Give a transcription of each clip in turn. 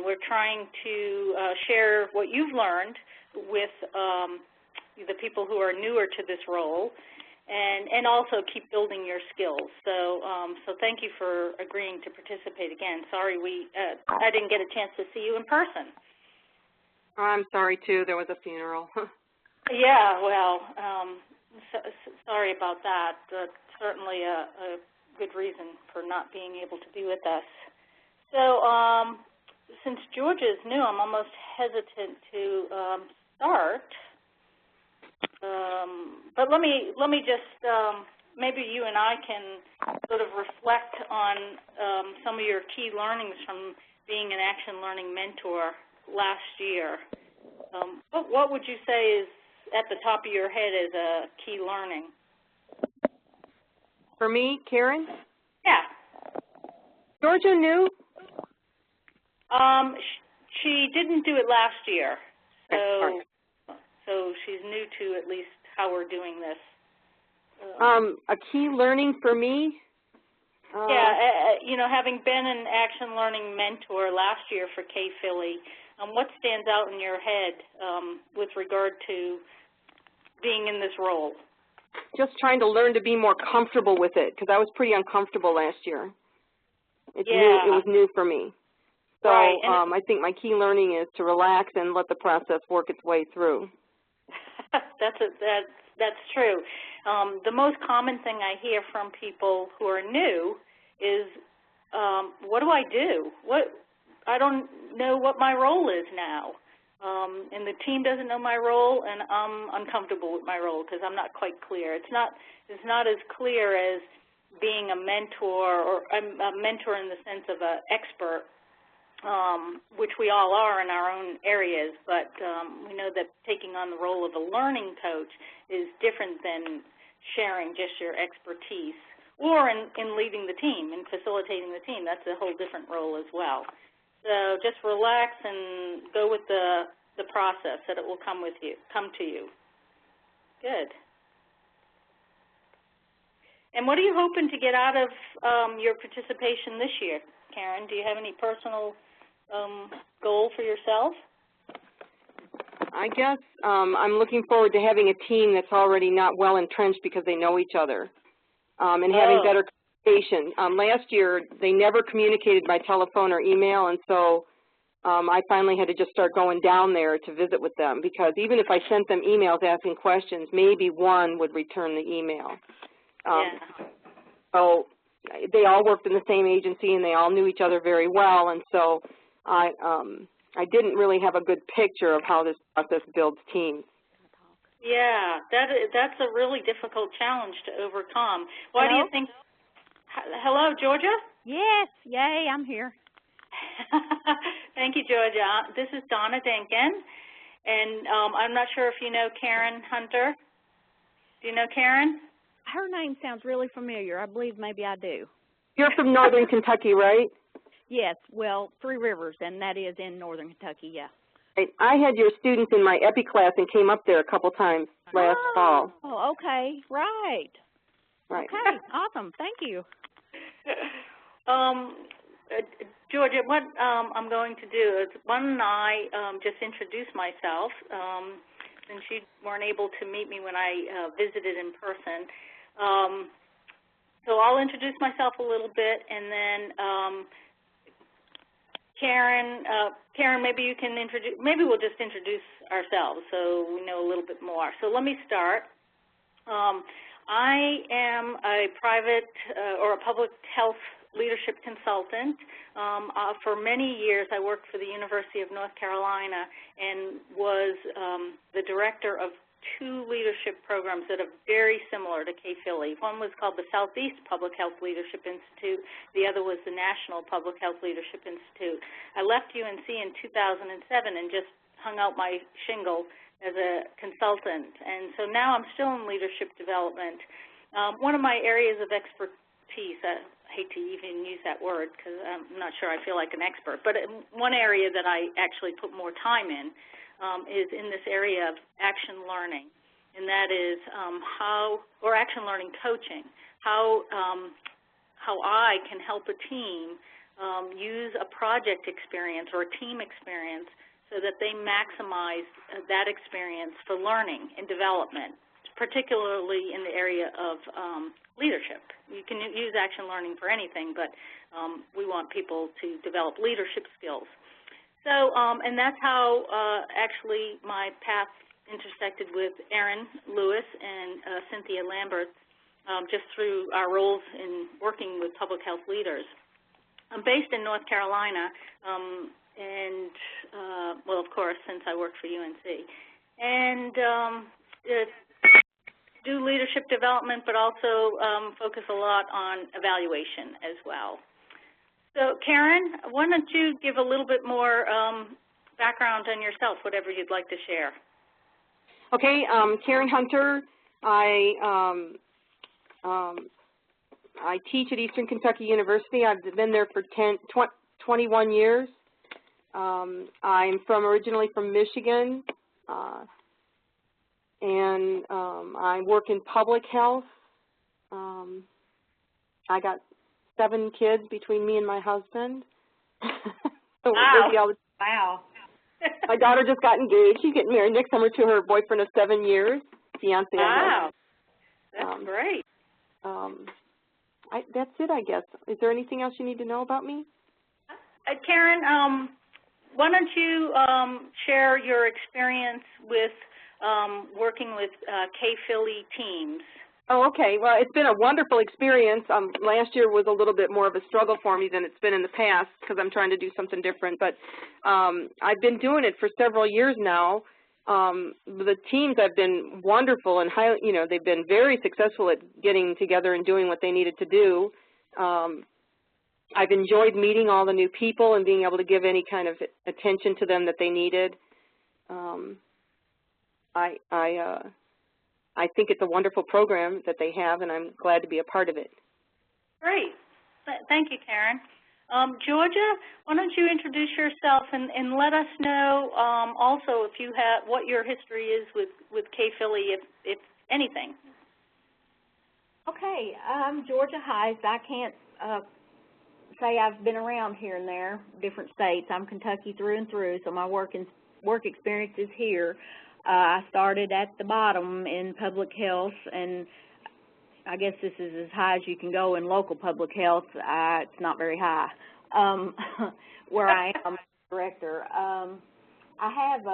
We're trying to share what you've learned with the people who are newer to this role, and also keep building your skills. So, so thank you for agreeing to participate again. Sorry I didn't get a chance to see you in person. I'm sorry too. There was a funeral. Yeah, well, sorry about that. That's certainly a good reason for not being able to be with us. So, since Georgia is new, I'm almost hesitant to start. But let me just maybe you and I can sort of reflect on some of your key learnings from being an action learning mentor last year. What would you say is at the top of your head as a key learning? For me, Karen? Yeah. Georgia knew? She didn't do it last year, so she's new to at least how we're doing this. A key learning for me? Yeah, you know, having been an action learning mentor last year for K-Philly, what stands out in your head with regard to being in this role? Just trying to learn to be more comfortable with it, because I was pretty uncomfortable last year. It was new for me. So right. I think my key learning is to relax and let the process work its way through. That's true. The most common thing I hear from people who are new is, what do I do? I don't know what my role is now. And the team doesn't know my role, and I'm uncomfortable with my role because I'm not quite clear. It's not as clear as being a mentor, or a mentor in the sense of an expert, which we all are in our own areas, but we know that taking on the role of a learning coach is different than sharing just your expertise, or in leading the team and facilitating the team. That's a whole different role as well. So just relax and go with the process, that it will come to you. Good. And what are you hoping to get out of your participation this year, Karen? Do you have any personal goal for yourself? I guess I'm looking forward to having a team that's already not well entrenched because they know each other, and having better communication. Last year, they never communicated by telephone or email, and so I finally had to just start going down there to visit with them, because even if I sent them emails asking questions, maybe one would return the email. So they all worked in the same agency, and they all knew each other very well, and so I didn't really have a good picture of how this process builds teams. Yeah, that's a really difficult challenge to overcome. Why do you think? Hello, Georgia? Yes, yay, I'm here. Thank you, Georgia. This is Donna Denkin, and I'm not sure if you know Karen Hunter. Do you know Karen? Her name sounds really familiar. I believe maybe I do. You're from Northern Kentucky, right? Yes, well, Three Rivers, and that is in Northern Kentucky, yeah. I had your students in my EPI class and came up there a couple times last fall. Oh, okay, right. Right. Okay, awesome, thank you. Georgia, what I'm going to do is, why don't I just introduce myself, since you weren't able to meet me when I visited in person. So I'll introduce myself a little bit, and then Karen, maybe you can maybe we'll just introduce ourselves so we know a little bit more. So let me start. I am a private or a public health leadership consultant. For many years, I worked for the University of North Carolina and was the director of two leadership programs that are very similar to K-Philly. One was called the Southeast Public Health Leadership Institute. The other was the National Public Health Leadership Institute. I left UNC in 2007 and just hung out my shingle as a consultant. And so now I'm still in leadership development. One of my areas of expertise, I hate to even use that word because I'm not sure I feel like an expert, but one area that I actually put more time in is in this area of action learning, and that is or action learning coaching, how I can help a team use a project experience or a team experience so that they maximize that experience for learning and development, particularly in the area of leadership. You can use action learning for anything, but we want people to develop leadership skills. So, and that's how actually my path intersected with Erin Lewis and Cynthia Lambert, just through our roles in working with public health leaders. I'm based in North Carolina, and, well, of course, since I work for UNC. And do leadership development, but also focus a lot on evaluation as well. So, Karen, why don't you give a little bit more background on yourself, whatever you'd like to share. Okay, Karen Hunter. I teach at Eastern Kentucky University. I've been there for 21 years. I'm originally from Michigan, and I work in public health. I got 7 kids between me and my husband. So we're busy all the time. Wow. My daughter just got engaged. She's getting married next summer to her boyfriend of 7 years, fiance. Wow. That's great. That's it, I guess. Is there anything else you need to know about me? Karen, why don't you share your experience with working with K-Philly teams? Oh, okay. Well, it's been a wonderful experience. Last year was a little bit more of a struggle for me than it's been in the past because I'm trying to do something different. But I've been doing it for several years now. The teams have been wonderful and highly, they've been very successful at getting together and doing what they needed to do. I've enjoyed meeting all the new people and being able to give any kind of attention to them that they needed. I think it's a wonderful program that they have, and I'm glad to be a part of it. Great. Thank you, Karen. Georgia, why don't you introduce yourself and let us know also if you have what your history is with K-Philly, if anything. Okay, I'm Georgia Heist. I can't say I've been around here and there, different states. I'm Kentucky through and through, so my work experience is here. I started at the bottom in public health, and I guess this is as high as you can go in local public health. It's not very high where I am director. I have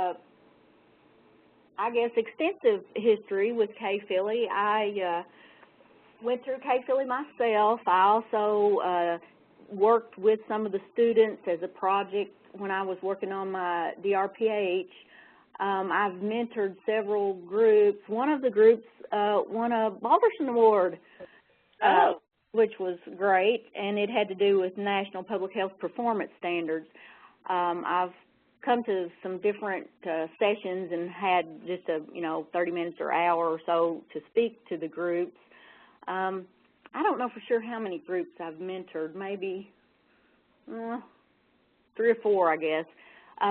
I guess, extensive history with K-Philly. I went through K-Philly myself. I also worked with some of the students as a project when I was working on my DRPH. I've mentored several groups. One of the groups won a Balderson Award, which was great, and it had to do with National Public Health Performance Standards. I've come to some different sessions and had just 30 minutes or hour or so to speak to the groups. I don't know for sure how many groups I've mentored, maybe 3 or 4, I guess.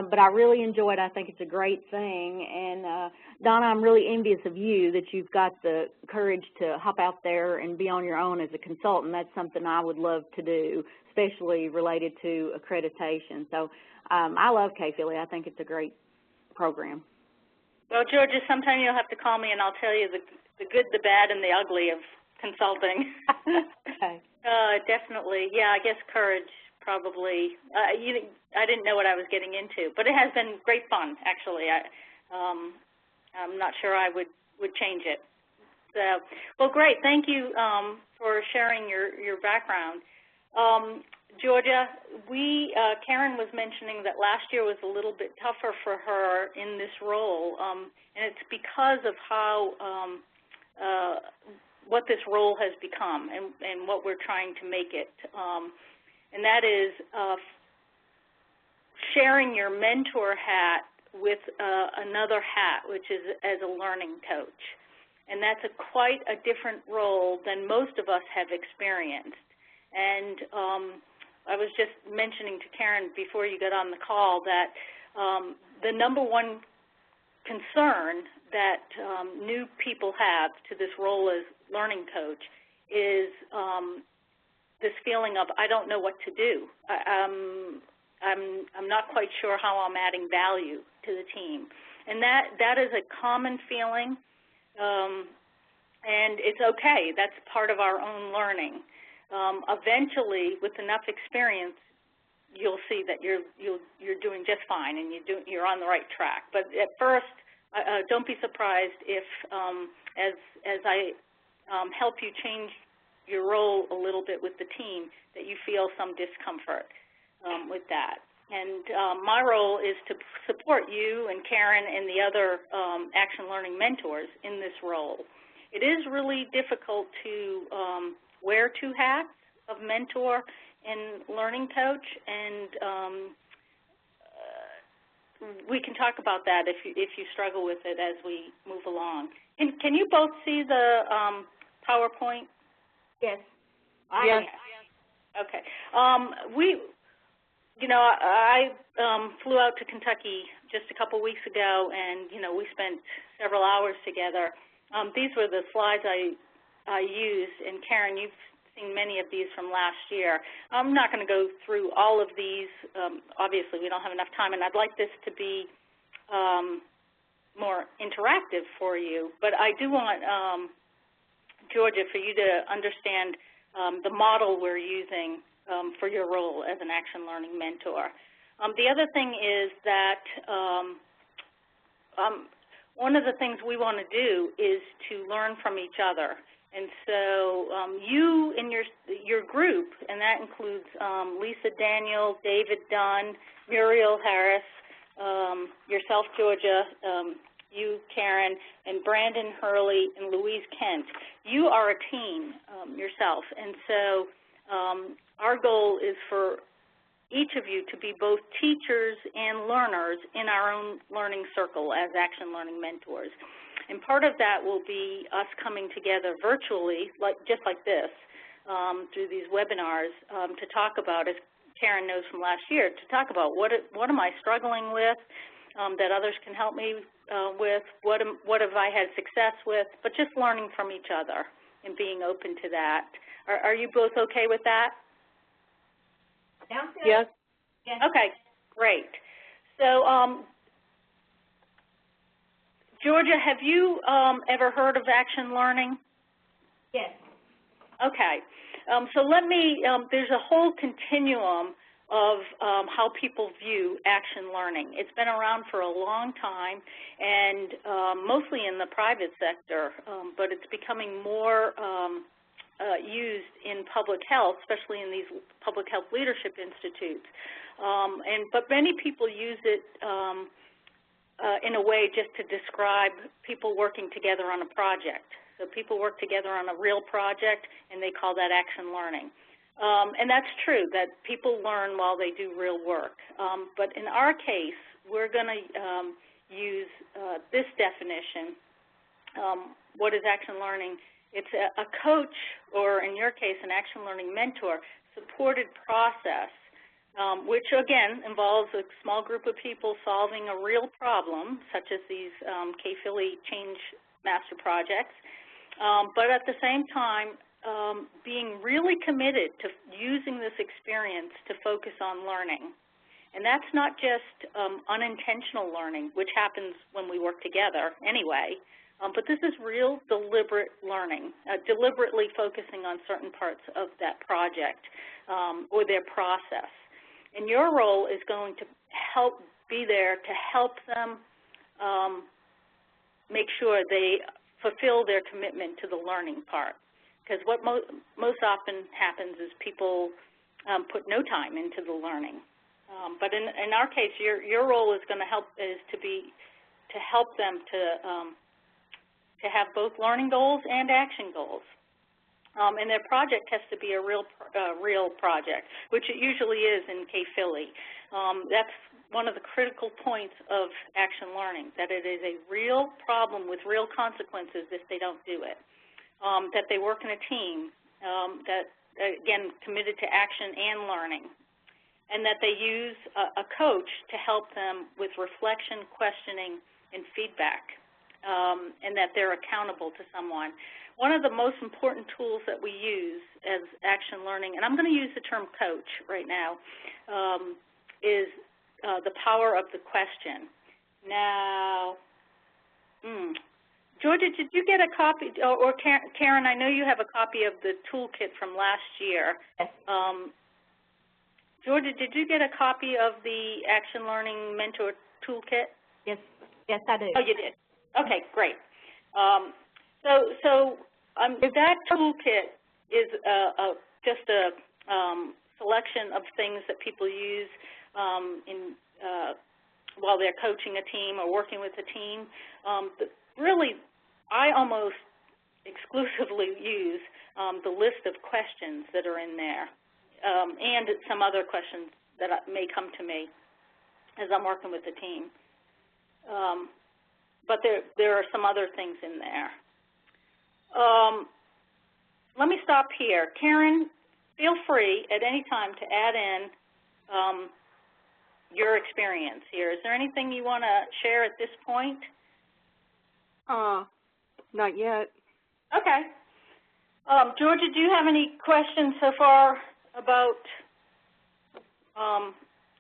But I really enjoy it. I think it's a great thing. And, Donna, I'm really envious of you that you've got the courage to hop out there and be on your own as a consultant. That's something I would love to do, especially related to accreditation. So I love K-Philly. I think it's a great program. Well, Georgia, sometime you'll have to call me and I'll tell you the good, the bad, and the ugly of consulting. Okay. Definitely. Yeah, I guess courage. Probably. I didn't know what I was getting into, but it has been great fun, actually. I'm not sure I would change it. So, well, great. Thank you for sharing your background. Georgia, Karen was mentioning that last year was a little bit tougher for her in this role, and it's because of how what this role has become and what we're trying to make it. And that is sharing your mentor hat with another hat, which is as a learning coach. And that's quite a different role than most of us have experienced. And I was just mentioning to Karen before you got on the call that the number one concern that new people have to this role as learning coach is this feeling of I don't know what to do. I'm not quite sure how I'm adding value to the team, and that is a common feeling, and it's okay. That's part of our own learning. Eventually, with enough experience, you'll see that you're doing just fine and you're on the right track. But at first, don't be surprised if, as I help you change your role a little bit with the team, that you feel some discomfort with that. And my role is to support you and Karen and the other Action Learning mentors in this role. It is really difficult to wear two hats of mentor and learning coach, and we can talk about that if you struggle with it as we move along. Can you both see the PowerPoint? Yes. Yes. Okay. I flew out to Kentucky just a couple weeks ago, and we spent several hours together. These were the slides I used, and Karen, you've seen many of these from last year. I'm not going to go through all of these. Obviously, we don't have enough time, and I'd like this to be more interactive for you. But I do want, Georgia, for you to understand the model we're using for your role as an Action Learning mentor. The other thing is that one of the things we want to do is to learn from each other. And so you and your group, and that includes Lisa Daniel, David Dunn, Muriel Harris, yourself, Georgia, you, Karen, and Brandon Hurley, and Louise Kent. You are a team yourself. And so our goal is for each of you to be both teachers and learners in our own learning circle as Action Learning mentors. And part of that will be us coming together virtually, just like this, through these webinars to talk about, as Karen knows from last year, to talk about what am I struggling with that others can help me with, what have I had success with, but just learning from each other and being open to that. Are you both okay with that? Sounds good. Yes. Yes. Okay, great. So, Georgia, have you ever heard of Action Learning? Yes. Okay. So let me, there's a whole continuum of how people view Action Learning. It's been around for a long time, and mostly in the private sector, but it's becoming more used in public health, especially in these public health leadership institutes. But many people use it in a way just to describe people working together on a project. So people work together on a real project, and they call that Action Learning. And that's true, that people learn while they do real work. But in our case, we're going to use this definition. What is Action Learning? It's a coach, or in your case, an Action Learning mentor, supported process, which, again, involves a small group of people solving a real problem, such as these K-Philly Change Master projects, but at the same time, being really committed to using this experience to focus on learning. And that's not just unintentional learning, which happens when we work together anyway, but this is real deliberate learning, deliberately focusing on certain parts of that project or their process. And your role is going to be there to help them make sure they fulfill their commitment to the learning part. Because what most often happens is people put no time into the learning. But in our case, your role is going to help to help them to have both learning goals and action goals. And their project has to be a real project, which it usually is in K-Philly. That's one of the critical points of Action Learning, that it is a real problem with real consequences if they don't do it, that they work in a team, that, again, committed to action and learning, and that they use a coach to help them with reflection, questioning, and feedback, and that they're accountable to someone. one of the most important tools that we use as action learning, and I'm going to use the term coach right now, is the power of the question. Now, Georgia, did you get a copy, or Karen, I know you have a copy of the toolkit from last year. Yes. Georgia, did you get a copy of the Action Learning Mentor Toolkit? Yes, I do. Oh, you did. Okay, great. That toolkit is just a selection of things that people use while they're coaching a team or working with a team. Really, I almost exclusively use the list of questions that are in there, and some other questions that may come to me as I'm working with the team. But there are some other things in there. Let me stop here. Karen, feel free at any time to add in your experience here. Is there anything you want to share at this point? Not yet. Okay. Georgia, do you have any questions so far about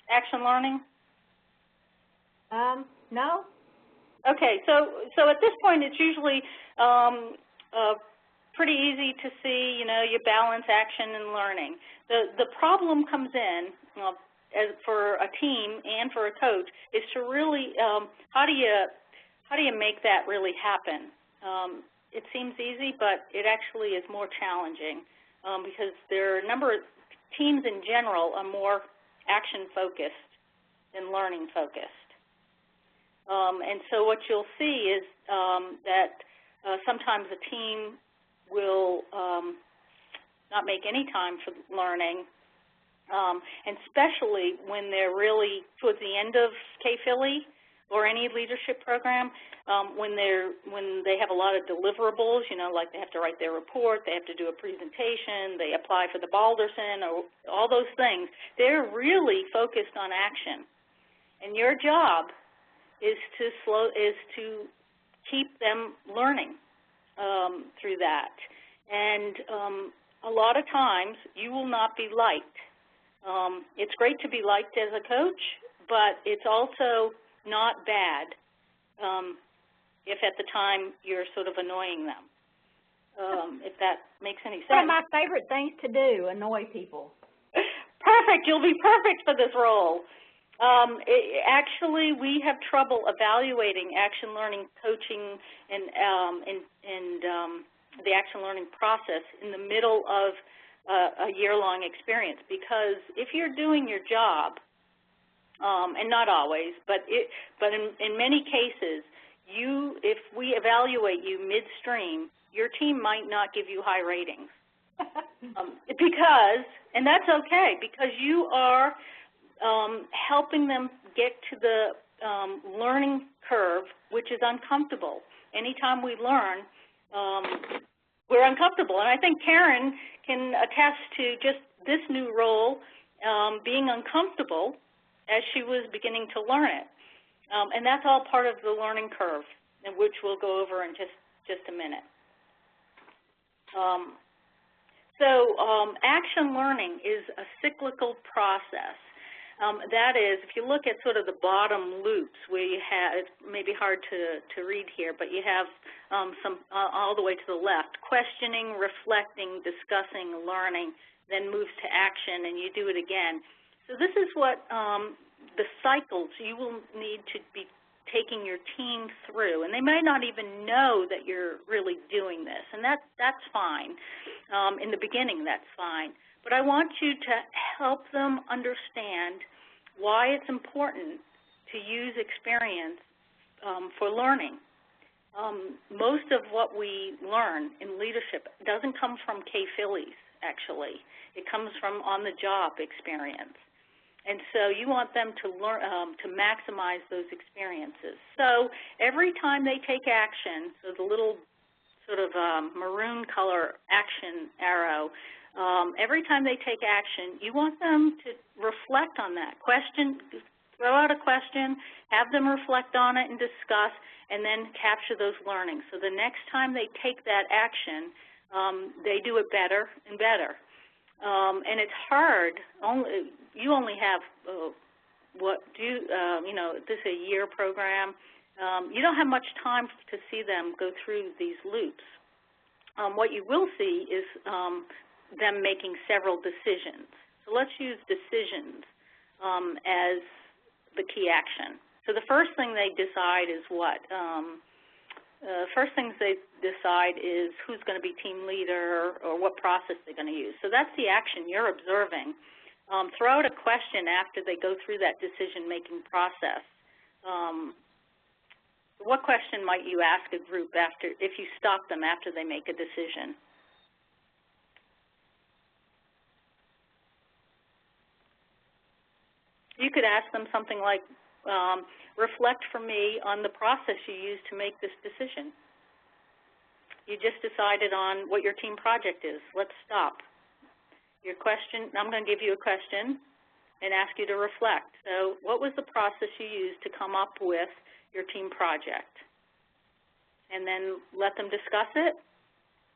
action learning? No. Okay, so at this point it's usually pretty easy to see, you balance action and learning. The problem comes in, as for a team and for a coach, is to really how do you make that really happen? It seems easy, but it actually is more challenging because there are a number of teams in general are more action focused than learning focused. And so what you'll see is that sometimes a team will not make any time for learning, and especially when they're really towards the end of K-Philly or any leadership program, when they have a lot of deliverables, like they have to write their report, they have to do a presentation, they apply for the Balderson, or all those things. They're really focused on action, and your job is to keep them learning through that. And a lot of times you will not be liked. It's great to be liked as a coach, but it's also not bad if at the time you're sort of annoying them, if that makes any sense. One of my favorite things to do, annoy people. Perfect. You'll be perfect for this role. Actually, we have trouble evaluating action learning coaching and the action learning process in the middle of a year-long experience, because if you're doing your job, and not always, but in many cases, if we evaluate you midstream, your team might not give you high ratings, and that's okay, because you are helping them get to the learning curve, which is uncomfortable. Anytime we learn, we're uncomfortable. And I think Karen can attest to just this new role being uncomfortable as she was beginning to learn it. And that's all part of the learning curve, which we'll go over in just a minute. Action learning is a cyclical process. That is, if you look at sort of the bottom loops where you have, it may be hard to read here, but you have some all the way to the left, questioning, reflecting, discussing, learning, then moves to action, and you do it again. So this is what the cycles you will need to be taking your team through, and they may not even know that you're really doing this, and that's fine. In the beginning, that's fine. But I want you to help them understand why it's important to use experience for learning. Most of what we learn in leadership doesn't come from K-Phillies, actually. It comes from on-the-job experience. And so you want them to learn to maximize those experiences. So every time they take action, so the little sort of maroon color action arrow, every time they take action, you want them to reflect on that, throw out a question, have them reflect on it and discuss, and then capture those learnings. So the next time they take that action, they do it better and better. And it's hard. You only have you know, this is a year program. You don't have much time to see them go through these loops. What you will see is them making several decisions. So let's use decisions as the key action. So the first thing they decide is what? First things they decide is who's going to be team leader or what process they're going to use. So that's the action you're observing. Throw out a question after they go through that decision-making process. What question might you ask a group if you stop them after they make a decision? You could ask them something like, reflect for me on the process you used to make this decision. You just decided on what your team project is. Let's stop. Your question, I'm going to give you a question and ask you to reflect. So what was the process you used to come up with your team project? And then let them discuss it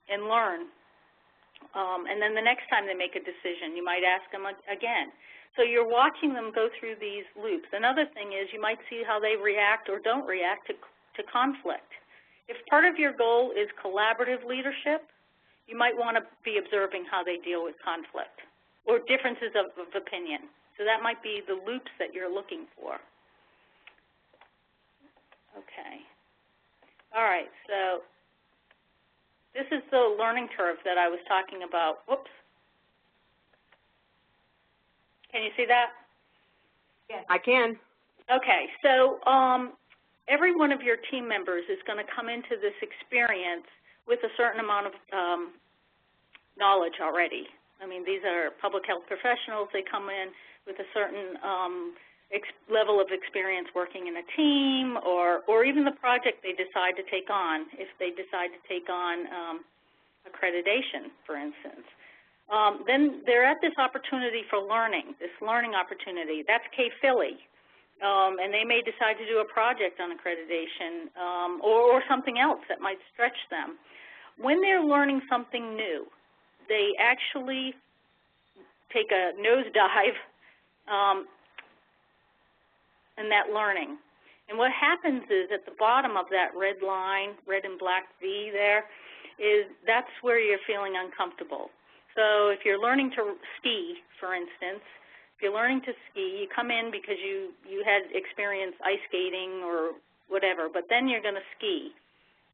and learn. And then the next time they make a decision, you might ask them again. So you're watching them go through these loops. Another thing is you might see how they react or don't react to conflict. If part of your goal is collaborative leadership, you might want to be observing how they deal with conflict or differences of opinion. So that might be the loops that you're looking for. Okay. All right, so this is the learning curve that I was talking about. Whoops. Can you see that? Yes. I can. Okay, so every one of your team members is going to come into this experience with a certain amount of knowledge already. I mean, these are public health professionals. They come in with a certain level of experience working in a team or even the project they decide to take on, if they decide to take on accreditation, for instance. Then they're at this opportunity for learning, this learning opportunity. That's K-Philly. And they may decide to do a project on accreditation or something else that might stretch them. When they're learning something new, they actually take a nosedive in that learning. And what happens is at the bottom of that red line, red and black V there, is that's where you're feeling uncomfortable. So if you're learning to ski, for instance, if you're learning to ski, you come in because you had experience ice skating or whatever, but then you're going to ski.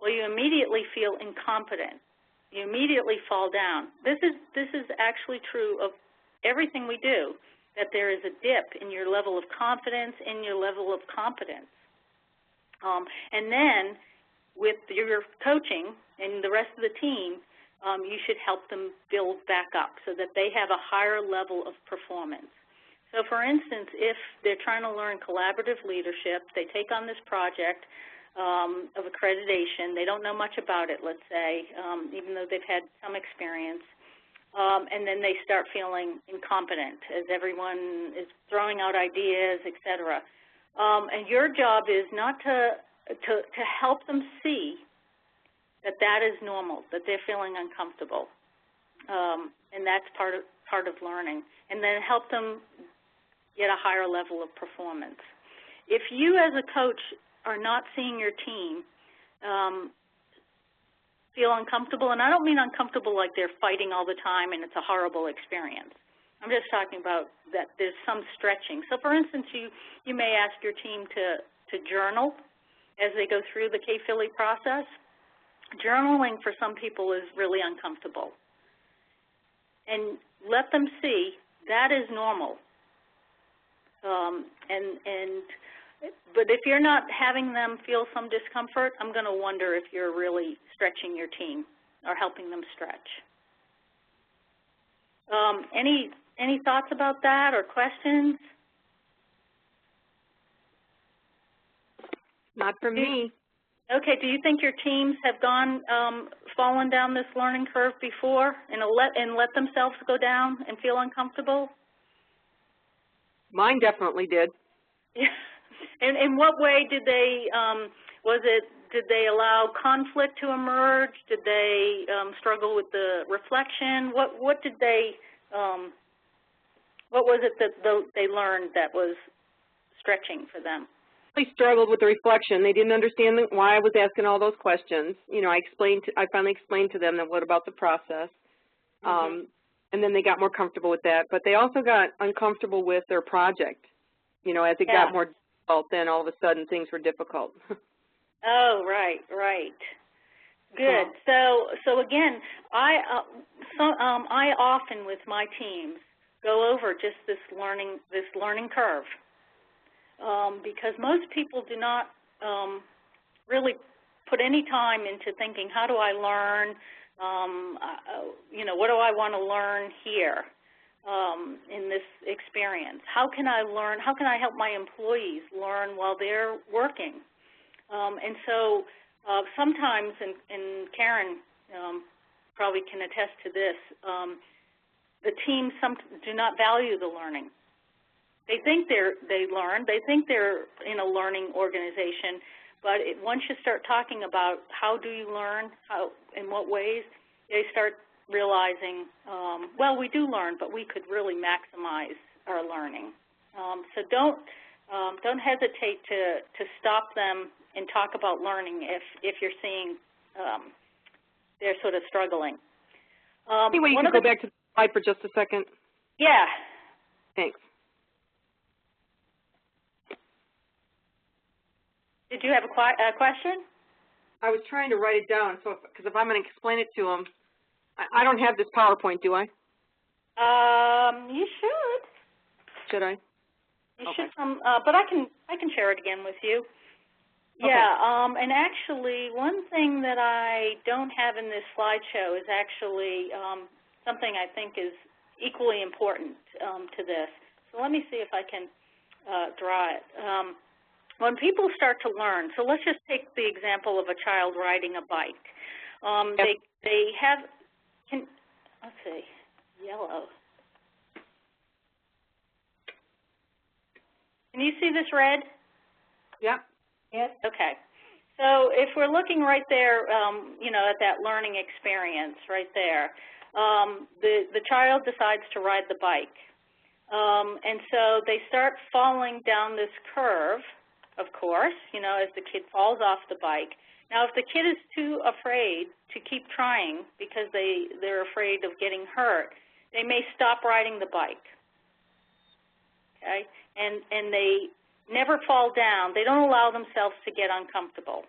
Well, you immediately feel incompetent. You immediately fall down. This is actually true of everything we do, that there is a dip in your level of confidence, in your level of competence. And then with your coaching and the rest of the team, you should help them build back up so that they have a higher level of performance. So for instance, if they're trying to learn collaborative leadership, they take on this project of accreditation. They don't know much about it, let's say, even though they've had some experience. And then they start feeling incompetent as everyone is throwing out ideas, et cetera. And your job is not to help them see that that is normal, that they're feeling uncomfortable. And that's part of learning. And then help them get a higher level of performance. If you as a coach are not seeing your team feel uncomfortable, and I don't mean uncomfortable like they're fighting all the time and it's a horrible experience. I'm just talking about that there's some stretching. So for instance, you may ask your team to journal as they go through the K-Philly process. Journaling for some people is really uncomfortable. And let them see that is normal. But if you're not having them feel some discomfort, I'm going to wonder if you're really stretching your team or helping them stretch. Any thoughts about that or questions? Not for me. Okay. Do you think your teams have fallen down this learning curve before and let themselves go down and feel uncomfortable? Mine definitely did. Yeah. And in what way did they, did they allow conflict to emerge? Did they struggle with the reflection? What did they, what was it that they learned that was stretching for them? They struggled with the reflection. They didn't understand why I was asking all those questions. You know, I finally explained to them that what about the process. And then they got more comfortable with that. But they also got uncomfortable with their project. You know, as it got more difficult, then all of a sudden things were difficult. Oh, right. Good. So again, I often with my teams go over just this learning curve, because most people do not really put any time into thinking, how do I learn? You know, what do I want to learn here in this experience? How can I learn? How can I help my employees learn while they're working? And so sometimes, and Karen probably can attest to this, the teams do not value the learning. They think they learn. They think they're in a learning organization. But once you start talking about how do you learn, in what ways, they start realizing, well, we do learn, but we could really maximize our learning. So don't hesitate to stop them and talk about learning if you're seeing they're sort of struggling. Anyway, you can go back to the slide for just a second. Yeah. Thanks. Did you have a question? I was trying to write it down, so because if I'm going to explain it to them, I don't have this PowerPoint, do I? You should. Should I? You should but I can share it again with you. Okay. Yeah, and actually one thing that I don't have in this slideshow is actually something I think is equally important to this. So let me see if I can draw it. When people start to learn, so let's just take the example of a child riding a bike. Yep. They have, let's see, yellow. Can you see this red? Yep. Yes. Okay. So if we're looking right there, you know, at that learning experience right there, the child decides to ride the bike. And so they start falling down this curve, of course, you know, as the kid falls off the bike. Now, if the kid is too afraid to keep trying because they're afraid of getting hurt, they may stop riding the bike, okay? And they never fall down. They don't allow themselves to get uncomfortable.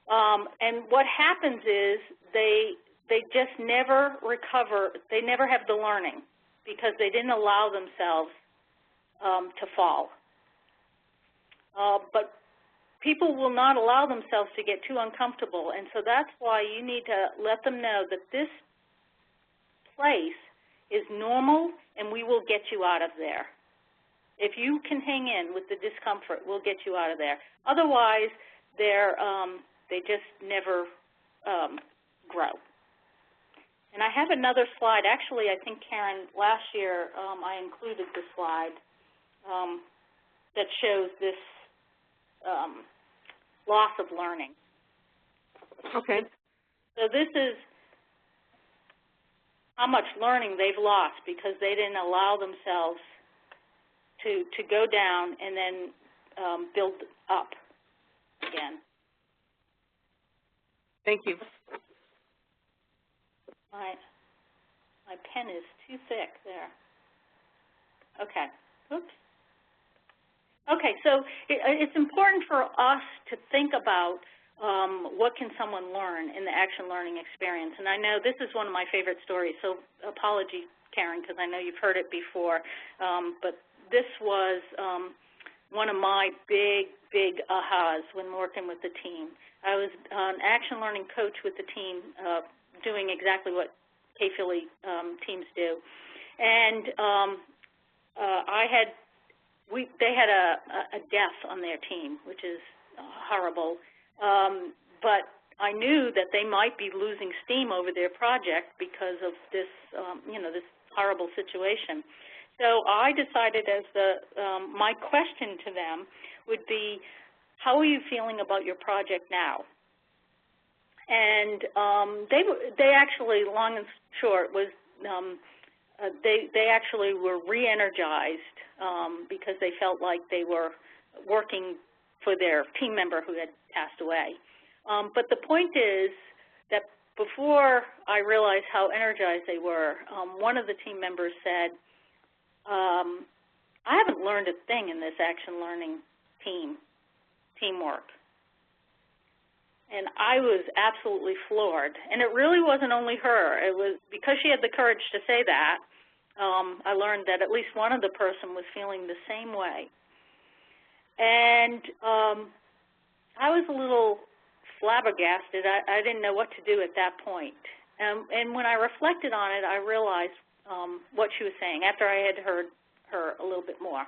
And what happens is they just never recover. They never have the learning because they didn't allow themselves to fall. But people will not allow themselves to get too uncomfortable, and so that's why you need to let them know that this place is normal and we will get you out of there. If you can hang in with the discomfort, we'll get you out of there. Otherwise, they just never grow. And I have another slide. Actually, I think, Karen, last year I included the slide that shows this loss of learning. Okay. So this is how much learning they've lost because they didn't allow themselves to go down and then build up again. Thank you. My pen is too thick there. Okay. Oops. Okay, so it's important for us to think about what can someone learn in the action learning experience. And I know this is one of my favorite stories, so apology, Karen, because I know you've heard it before. But this was one of my big ahas when working with the team. I was an action learning coach with the team doing exactly what K-Philly teams do. And they had a death on their team, which is horrible. But I knew that they might be losing steam over their project because of this, you know, this horrible situation. So I decided as my question to them would be, how are you feeling about your project now? And they actually, long and short, was they actually were re-energized because they felt like they were working for their team member who had passed away. But the point is that before I realized how energized they were, one of the team members said, I haven't learned a thing in this action learning teamwork. And I was absolutely floored. And it really wasn't only her. It was because she had the courage to say that, I learned that at least one of the person was feeling the same way. And I was a little flabbergasted. I didn't know what to do at that point. And when I reflected on it, I realized what she was saying after I had heard her a little bit more.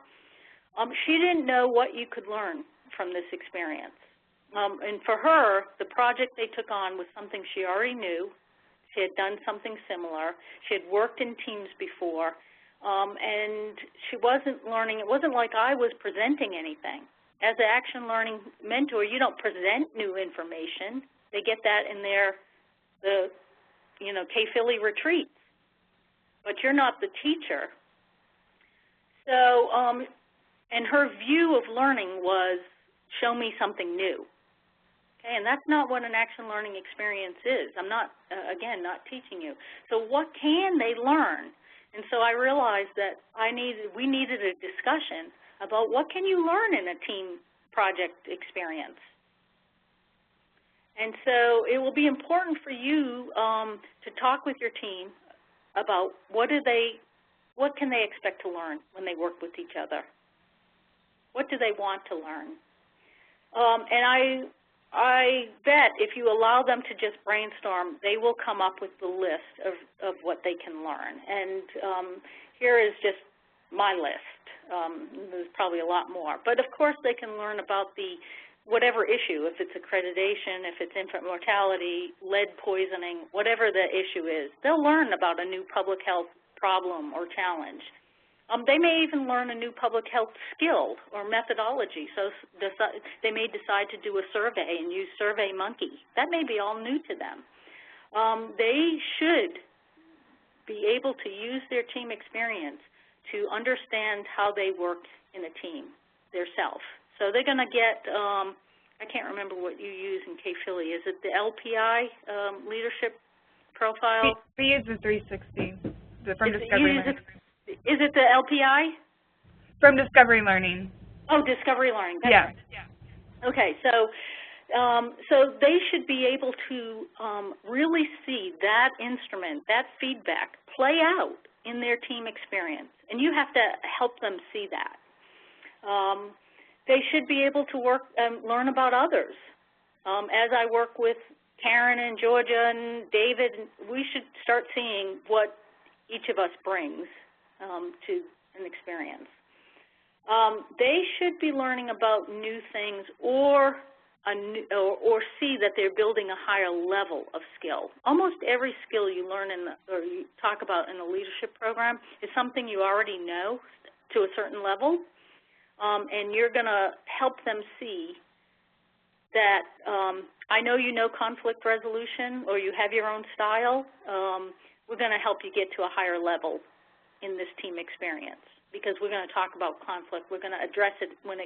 She didn't know what you could learn from this experience. And for her, the project they took on was something she already knew. She had done something similar. She had worked in teams before. And she wasn't learning. It wasn't like I was presenting anything. As an action learning mentor, you don't present new information. They get that in the K-Philly retreats. But you're not the teacher. So, and her view of learning was, show me something new. Okay, and that's not what an action learning experience is. I'm not, again, not teaching you. So what can they learn? And so I realized that we needed a discussion about what can you learn in a team project experience. And so it will be important for you to talk with your team about what can they expect to learn when they work with each other? What do they want to learn? And I bet if you allow them to just brainstorm, they will come up with the list of what they can learn. And here is just my list. There's probably a lot more. But of course they can learn about whatever issue, if it's accreditation, if it's infant mortality, lead poisoning, whatever the issue is. They'll learn about a new public health problem or challenge. They may even learn a new public health skill or methodology. So they may decide to do a survey and use SurveyMonkey. That may be all new to them. They should be able to use their team experience to understand how they work in a team themselves. So they're going to get, I can't remember what you use in K-Philly. Is it the LPI leadership profile? We use the 360 from Discovery Learning. Is it the LPI? From Discovery Learning. Oh, Discovery Learning. That's yeah. Right. Yeah. Okay, so they should be able to really see that instrument, that feedback, play out in their team experience, and you have to help them see that. They should be able to learn about others. As I work with Karen and Georgia and David, we should start seeing what each of us brings to an experience. They should be learning about new things or see that they're building a higher level of skill. Almost every skill you learn or you talk about in the leadership program is something you already know to a certain level, and you're going to help them see that I know you know conflict resolution or you have your own style. We're going to help you get to a higher level in this team experience because we're going to talk about conflict. We're going to address it when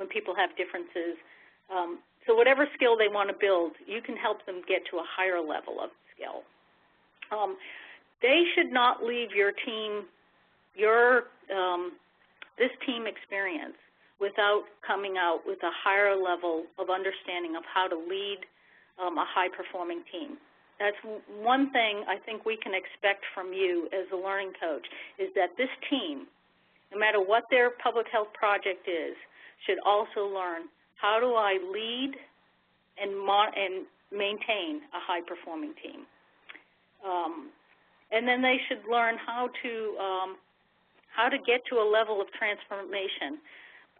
people have differences. So whatever skill they want to build, you can help them get to a higher level of skill. They should not leave your team, this team experience without coming out with a higher level of understanding of how to lead a high-performing team. That's one thing I think we can expect from you as a learning coach is that this team, no matter what their public health project is, should also learn how do I lead and maintain a high-performing team. And then they should learn how to get to a level of transformation.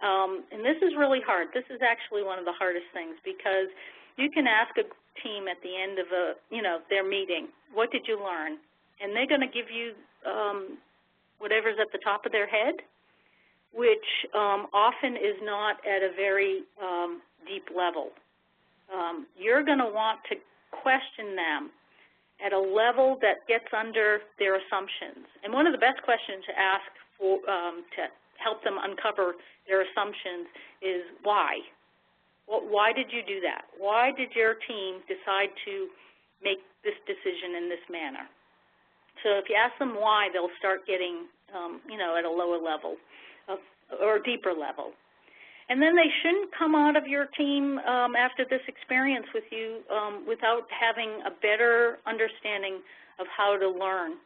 And this is really hard. This is actually one of the hardest things because you can ask a team at the end of their meeting, what did you learn? And they're going to give you whatever's at the top of their head, which often is not at a very deep level. You're going to want to question them at a level that gets under their assumptions. And one of the best questions to ask for, to help them uncover their assumptions is why? Why did you do that? Why did your team decide to make this decision in this manner? So if you ask them why, they'll start getting, at a lower level or a deeper level. And then they shouldn't come out of your team after this experience with you without having a better understanding of how to learn,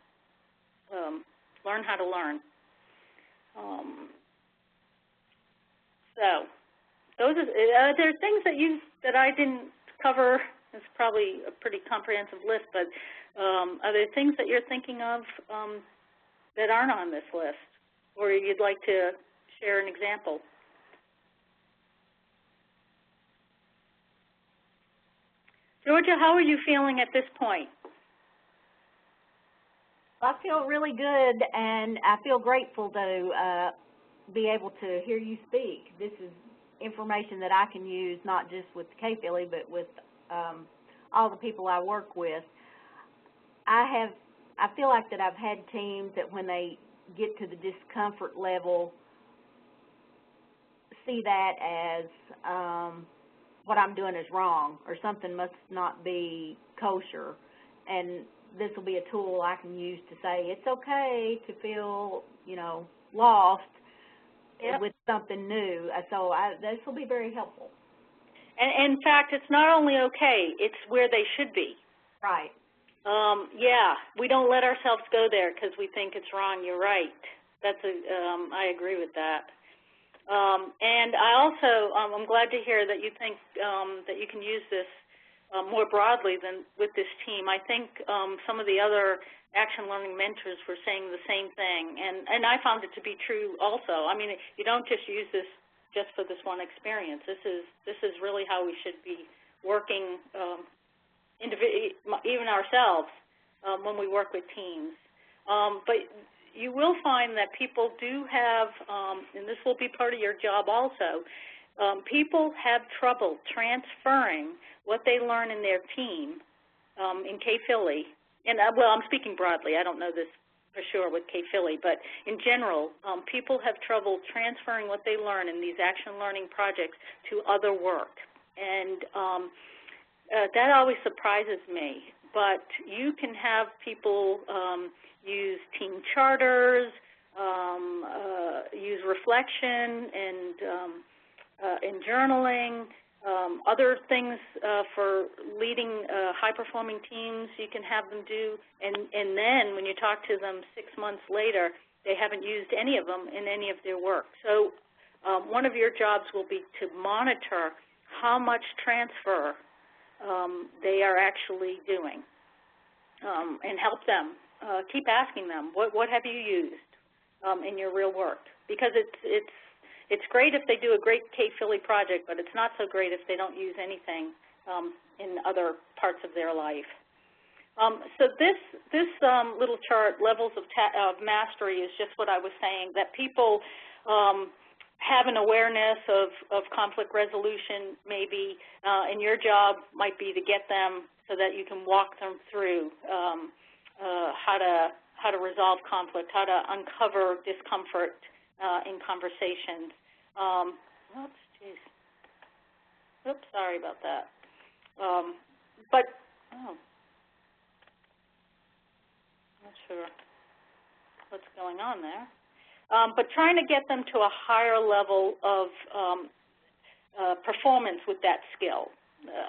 learn how to learn. So those are there things that I didn't cover. It's probably a pretty comprehensive list, but are there things that you're thinking of that aren't on this list, or you'd like to share an example? Georgia, how are you feeling at this point? I feel really good, and I feel grateful to be able to hear you speak. This is information that I can use not just with K-Philly, but with all the people I work with. I feel like that I've had teams that when they get to the discomfort level, see that as what I'm doing is wrong, or something must not be kosher, and this will be a tool I can use to say it's okay to feel, lost. Yep. With something new. So this will be very helpful. And in fact, it's not only okay, it's where they should be. Right. Yeah, we don't let ourselves go there because we think it's wrong. You're right. I agree with that. And I also, I'm glad to hear that you think that you can use this more broadly than with this team. I think some of the other action learning mentors were saying the same thing, and I found it to be true also. I mean, you don't just use this just for this one experience. This is really how we should be working, even ourselves, when we work with teams. But you will find that people do have, and this will be part of your job also, people have trouble transferring what they learn in their team in K-Philly. And, well, I'm speaking broadly. I don't know this for sure with K-Philly, but in general, people have trouble transferring what they learn in these action learning projects to other work. And that always surprises me. But you can have people use team charters, use reflection and journaling, other things for leading high-performing teams you can have them do, and then when you talk to them 6 months later, they haven't used any of them in any of their work. So one of your jobs will be to monitor how much transfer they are actually doing, and help them. Keep asking them, what have you used in your real work? Because it's great if they do a great K-Philly project, but it's not so great if they don't use anything in other parts of their life. So this little chart, levels of mastery, is just what I was saying, that people have an awareness of conflict resolution maybe, and your job might be to get them so that you can walk them through how to resolve conflict, how to uncover discomfort in conversations. Oops, geez. Oops, sorry about that. Not sure what's going on there. But trying to get them to a higher level of performance with that skill.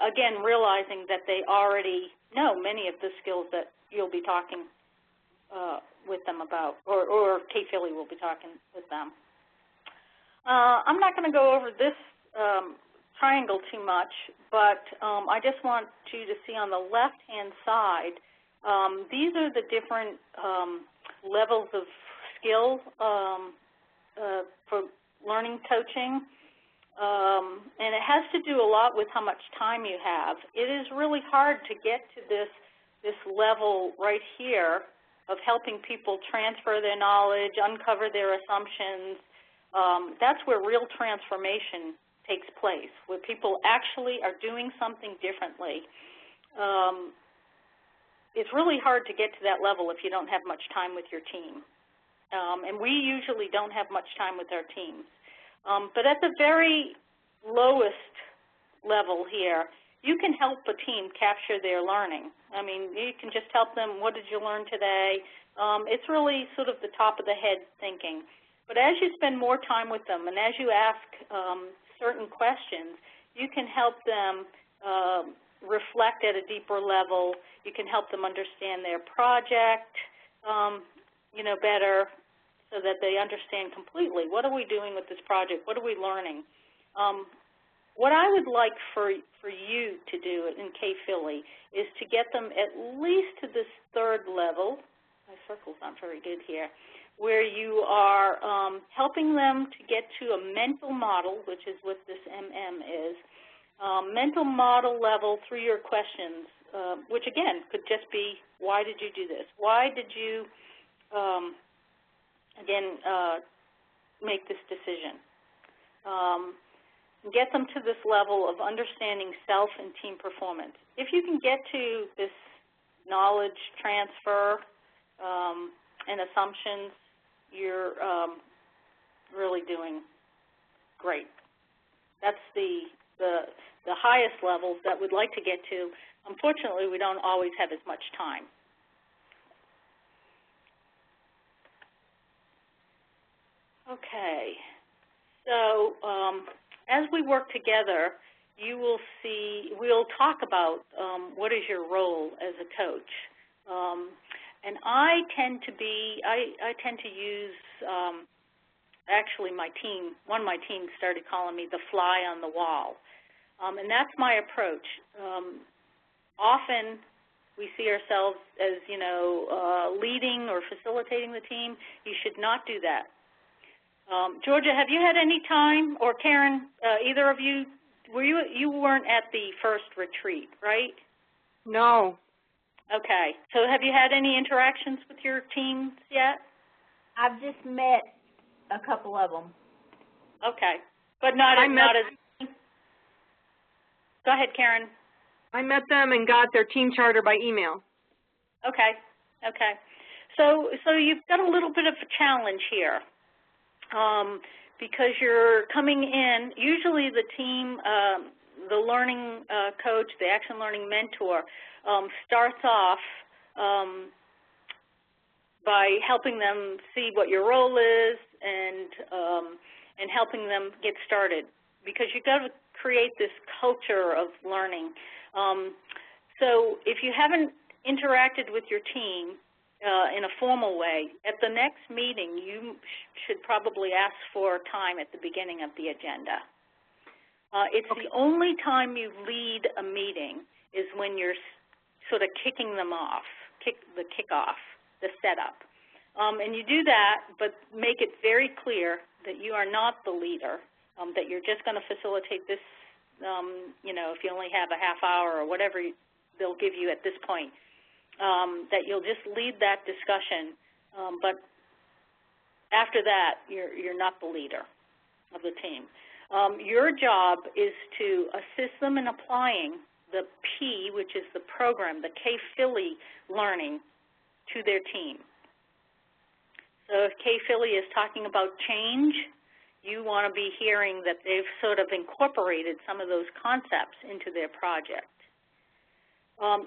Again, realizing that they already know many of the skills that you'll be talking with them about, or K-Philly will be talking with them. I'm not going to go over this triangle too much, but I just want you to see on the left-hand side, these are the different levels of skill for learning coaching, and it has to do a lot with how much time you have. It is really hard to get to this level right here of helping people transfer their knowledge, uncover their assumptions. That's where real transformation takes place, where people actually are doing something differently. It's really hard to get to that level if you don't have much time with your team. And we usually don't have much time with our teams. But at the very lowest level here, you can help a team capture their learning. I mean, you can just help them, what did you learn today? It's really sort of the top of the head thinking. But as you spend more time with them and as you ask certain questions, you can help them reflect at a deeper level. You can help them understand their project, better, so that they understand completely, what are we doing with this project? What are we learning? What I would like for you to do in K-Philly is to get them at least to this third level. My circle's not very good here, where you are helping them to get to a mental model, which is what this MM is, mental model level through your questions, which again could just be, why did you do this? Why did you, make this decision? Get them to this level of understanding self and team performance. If you can get to this knowledge transfer and assumptions, you're really doing great. That's the highest level that we'd like to get to. Unfortunately, we don't always have as much time. Okay, so as we work together, you will see, we'll talk about what is your role as a coach. And I tend to use, actually my team, one of my team started calling me the fly on the wall. And that's my approach. Often we see ourselves as, leading or facilitating the team. You should not do that. Georgia, have you had any time, or Karen, either of you, you weren't at the first retreat, right? No. Okay. So have you had any interactions with your teams yet? I've just met a couple of them. Okay. But not as Go ahead, Karen. I met them and got their team charter by email. Okay. Okay. So you've got a little bit of a challenge here. Because you're coming in, usually the team, the learning coach, the action learning mentor, starts off by helping them see what your role is and helping them get started, because you've got to create this culture of learning. So if you haven't interacted with your team in a formal way, at the next meeting, you should probably ask for time at the beginning of the agenda. It's the only time you lead a meeting is when you're sort of kicking them off, the kickoff, the setup. And you do that, but make it very clear that you are not the leader, that you're just going to facilitate this, if you only have a half hour or whatever they'll give you at this point. That you'll just lead that discussion, but after that, you're not the leader of the team. Your job is to assist them in applying the P, which is the program, the K-Philly learning, to their team. So if K-Philly is talking about change, you want to be hearing that they've sort of incorporated some of those concepts into their project.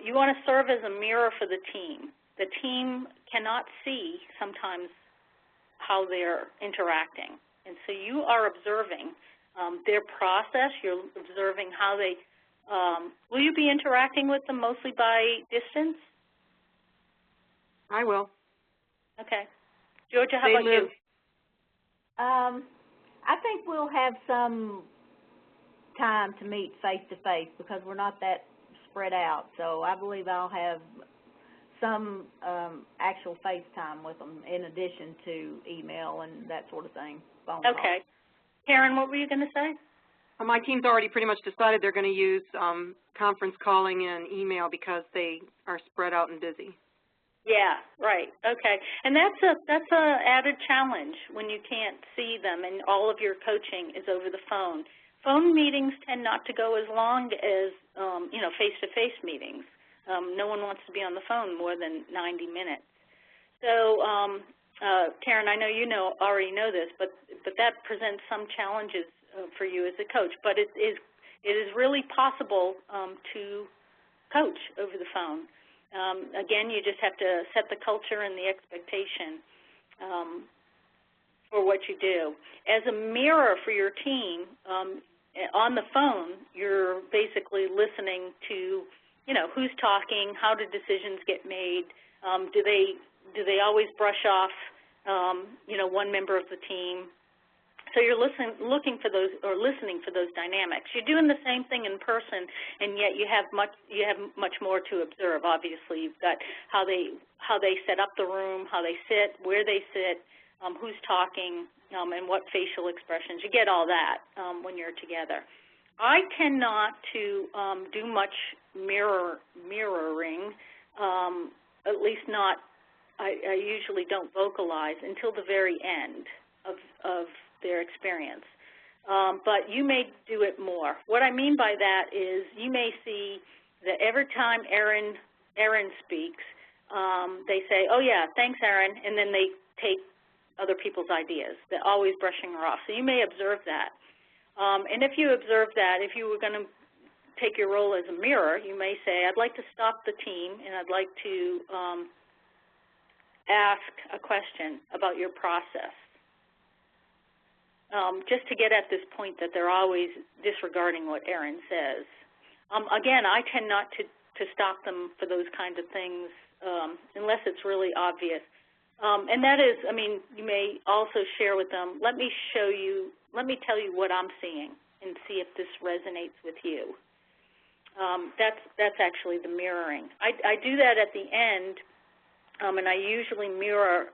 You want to serve as a mirror for the team. The team cannot see sometimes how they're interacting. And so you are observing their process. You're observing how they, will you be interacting with them mostly by distance? I will. Okay. Georgia, how about you? I think we'll have some time to meet face-to-face because we're not that spread out. So I believe I'll have some actual FaceTime with them in addition to email and that sort of thing, phone call. Okay. Karen, what were you going to say? My team's already pretty much decided they're going to use conference calling and email because they are spread out and busy. Yeah, right. Okay. And that's a added challenge when you can't see them and all of your coaching is over the phone. Phone meetings tend not to go as long as face-to-face meetings. No one wants to be on the phone more than 90 minutes. So, Karen, I know you already know this, but that presents some challenges for you as a coach. But it is really possible to coach over the phone. Again, you just have to set the culture and the expectation for what you do. As a mirror for your team, on the phone, you're basically listening to, who's talking, how do decisions get made, do they always brush off, one member of the team. So you're listening for those dynamics. You're doing the same thing in person, and yet you have much more to observe. Obviously, you've got how they set up the room, how they sit, where they sit, who's talking, and what facial expressions. You get all that when you're together. I tend not to do much mirroring, at least not. I usually don't vocalize until the very end of their experience. But you may do it more. What I mean by that is you may see that every time Erin speaks, they say, oh yeah, thanks Erin, and then they take other people's ideas. They're always brushing her off. So you may observe that. And if you observe that, if you were going to take your role as a mirror, you may say, I'd like to stop the team and I'd like to ask a question about your process. Just to get at this point that they're always disregarding what Erin says. Again, I tend not to stop them for those kinds of things unless it's really obvious. And that is, you may also share with them, let me tell you what I'm seeing and see if this resonates with you. That's actually the mirroring. I do that at the end, and I usually mirror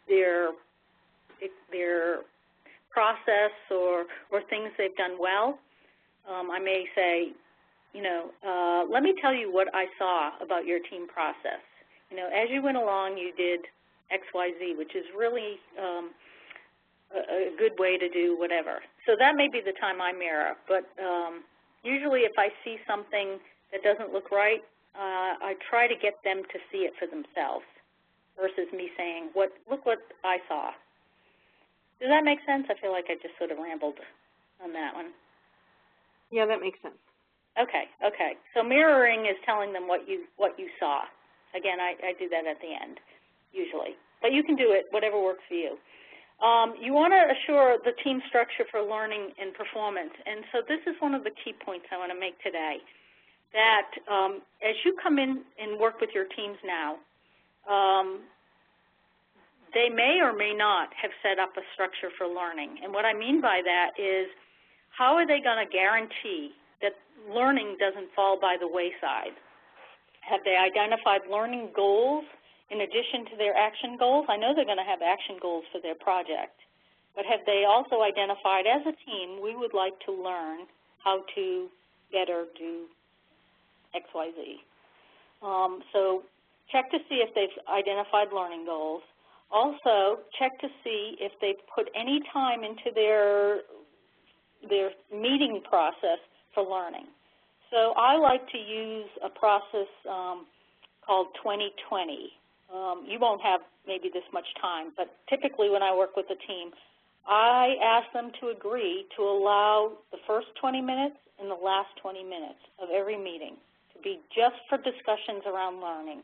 their process or things they've done well. I may say, let me tell you what I saw about your team process. As you went along, you did X, Y, Z, which is really a good way to do whatever. So that may be the time I mirror. But usually if I see something that doesn't look right, I try to get them to see it for themselves versus me saying, look what I saw. Does that make sense? I feel like I just sort of rambled on that one. Yeah, that makes sense. Okay. So mirroring is telling them what you saw. Again, I do that at the end, usually. But you can do it, whatever works for you. You want to assure the team structure for learning and performance. And so this is one of the key points I want to make today, that as you come in and work with your teams now, they may or may not have set up a structure for learning. And what I mean by that is, how are they going to guarantee that learning doesn't fall by the wayside? Have they identified learning goals in addition to their action goals? I know they're going to have action goals for their project. But have they also identified, as a team, we would like to learn how to better do X, Y, Z. So check to see if they've identified learning goals. Also, check to see if they've put any time into their meeting process for learning. So I like to use a process called 2020. You won't have maybe this much time, but typically when I work with a team, I ask them to agree to allow the first 20 minutes and the last 20 minutes of every meeting to be just for discussions around learning.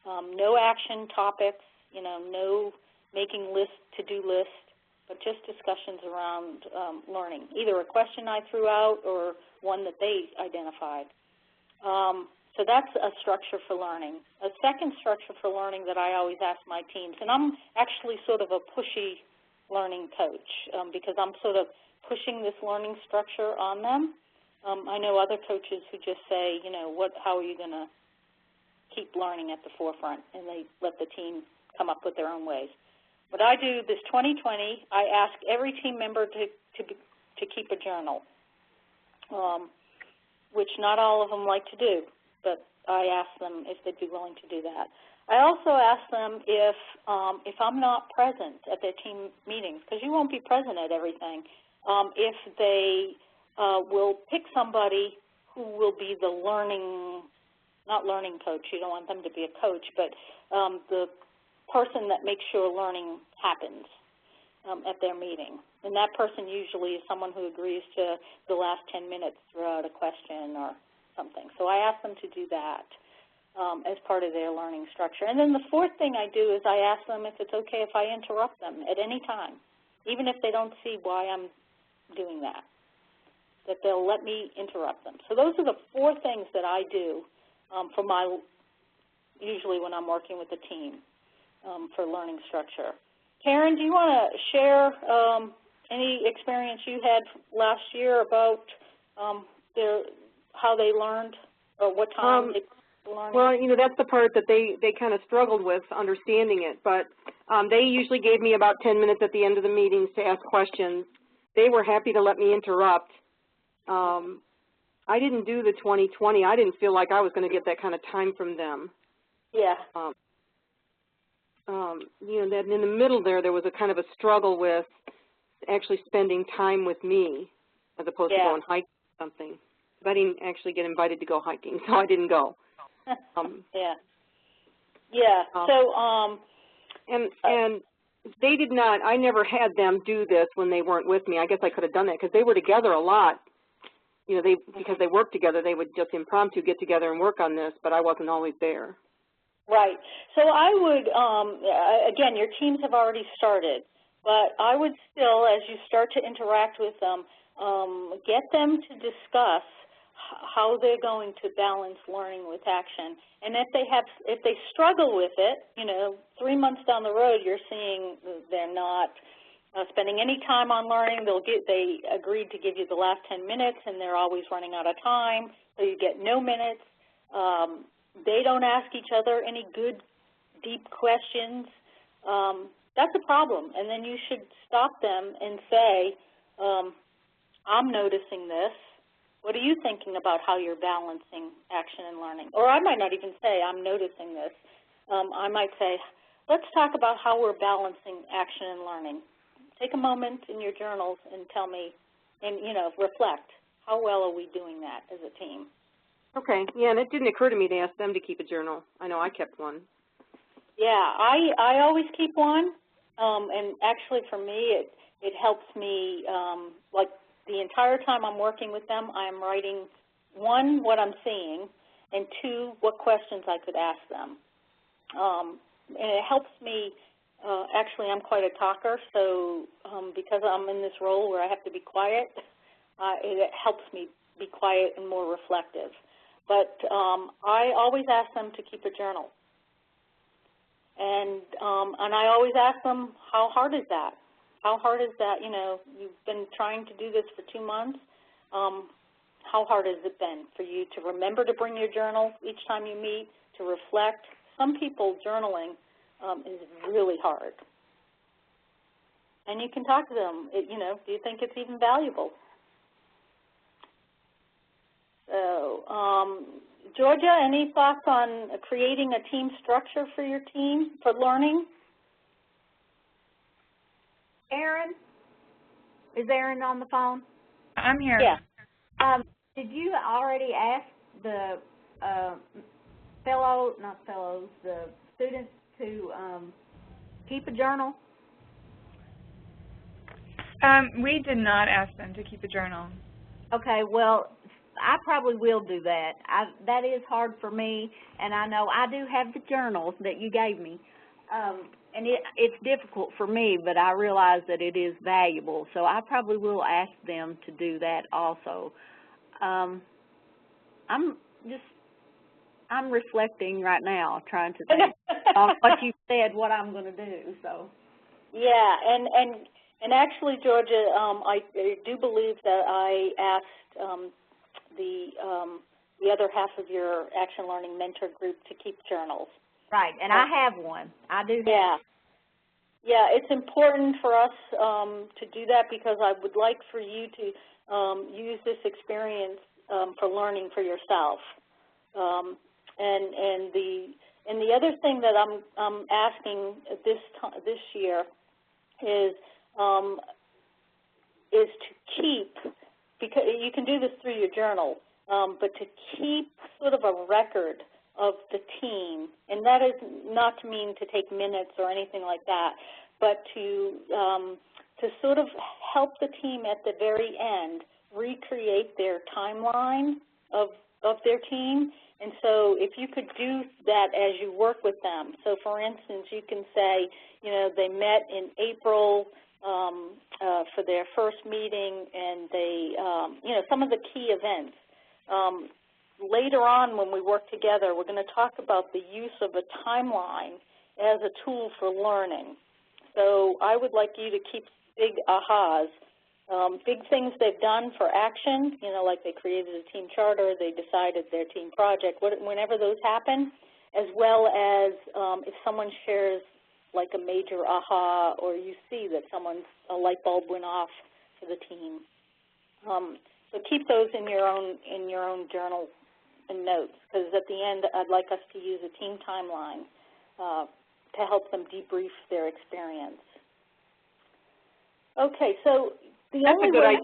No action topics, no making lists, to-do lists, but just discussions around learning, either a question I threw out or one that they identified. So that's a structure for learning. A second structure for learning that I always ask my teams, and I'm actually sort of a pushy learning coach because I'm sort of pushing this learning structure on them. I know other coaches who just say, how are you going to keep learning at the forefront, and they let the team come up with their own ways. But I do this 2020. I ask every team member to keep a journal, which not all of them like to do, but I ask them if they'd be willing to do that. I also ask them if I'm not present at their team meetings, because you won't be present at everything, if they will pick somebody who will be the not learning coach, you don't want them to be a coach, but the person that makes sure learning happens at their meeting. And that person usually is someone who agrees to the last 10 minutes throughout a question or something. So I ask them to do that as part of their learning structure. And then the fourth thing I do is I ask them if it's okay if I interrupt them at any time, even if they don't see why I'm doing that, that they'll let me interrupt them. So those are the four things that I do for usually when I'm working with a team for learning structure. Karen, do you want to share any experience you had last year about how they learned or what time they learned? Well, you know, that's the part that they kind of struggled with understanding it, but they usually gave me about 10 minutes at the end of the meetings to ask questions. They were happy to let me interrupt. I didn't do the 20/20. I didn't feel like I was going to get that kind of time from them. Yeah. You know, that in the middle there was a kind of a struggle with actually spending time with me as opposed to going hiking or something. But I didn't actually get invited to go hiking, so I didn't go. Yeah. Yeah. And they did not. I never had them do this when they weren't with me. I guess I could have done that because they were together a lot. You know, because they worked together, they would just impromptu get together and work on this, but I wasn't always there. Right. So I would, again, your teams have already started, but I would still, as you start to interact with them, get them to discuss how they're going to balance learning with action. And if they struggle with it, you know, 3 months down the road, you're seeing they're not spending any time on learning. They agreed to give you the last 10 minutes, and they're always running out of time, so you get no minutes. They don't ask each other any good, deep questions. That's a problem, and then you should stop them and say, I'm noticing this. What are you thinking about how you're balancing action and learning? Or I might not even say, I'm noticing this. I might say, let's talk about how we're balancing action and learning. Take a moment in your journals and tell me, and, you know, reflect. How well are we doing that as a team? Okay. Yeah, and it didn't occur to me to ask them to keep a journal. I know I kept one. Yeah, I always keep one, and actually for me it helps me, like the entire time I'm working with them, I'm writing, 1, what I'm seeing, and 2, what questions I could ask them. And it helps me, actually I'm quite a talker, so because I'm in this role where I have to be quiet, it helps me be quiet and more reflective. But I always ask them to keep a journal. And I always ask them, how hard is that? How hard is that? You know, you've been trying to do this for 2 months. How hard has it been for you to remember to bring your journal each time you meet, to reflect? Some people, journaling is really hard. And you can talk to them, you know, do you think it's even valuable? So, Georgia, any thoughts on creating a team structure for your team for learning? Erin? Is Erin on the phone? I'm here. Yeah. Did you already ask the the students to keep a journal? We did not ask them to keep a journal. Okay, well, I probably will do that. That is hard for me, and I know I do have the journals that you gave me. And it's difficult for me, but I realize that it is valuable, so I probably will ask them to do that also. I'm reflecting right now, trying to think on what you said, what I'm going to do. So. Yeah, and actually, Georgia, I do believe that I asked the other half of your Action Learning Mentor group to keep journals. Right, and I have one. I do have. Yeah. Yeah, it's important for us to do that because I would like for you to use this experience for learning for yourself. And And the other thing that I'm asking this year is to keep, because you can do this through your journal, but to keep sort of a record of the team, and that is not to mean to take minutes or anything like that, but to sort of help the team at the very end recreate their timeline of their team. And so if you could do that as you work with them, so for instance, you can say, you know, they met in April for their first meeting, and they, you know, some of the key events. Later on when we work together, we're going to talk about the use of a timeline as a tool for learning. So I would like you to keep big ahas, big things they've done for action, you know, like they created a team charter, they decided their team project, whenever those happen, as well as if someone shares like a major aha, or you see that a light bulb went off for the team. So keep those in your own journal and notes, because at the end I'd like us to use a team timeline to help them debrief their experience. Okay, so the only way.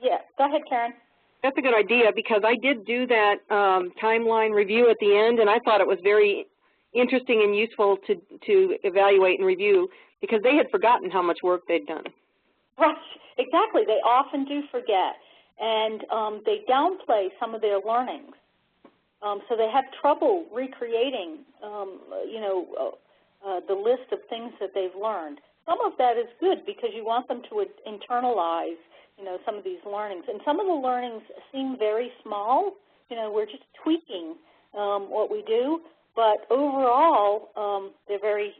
Yeah, go ahead, Karen. That's a good idea, because I did do that timeline review at the end, and I thought it was very interesting and useful to evaluate and review, because they had forgotten how much work they'd done. Right, exactly. They often do forget, and they downplay some of their learnings. So they have trouble recreating, you know, the list of things that they've learned. Some of that is good because you want them to internalize, you know, some of these learnings. And some of the learnings seem very small. You know, we're just tweaking what we do, but overall they're very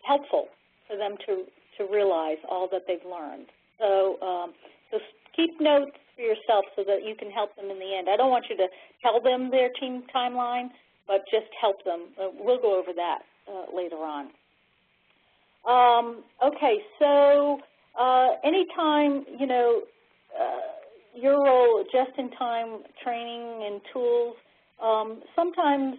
helpful for them to realize all that they've learned. So, so keep notes for yourself so that you can help them in the end. I don't want you to tell them their team timeline, but just help them. We'll go over that later on. Okay, so anytime, you know, your role, just-in-time training and tools, sometimes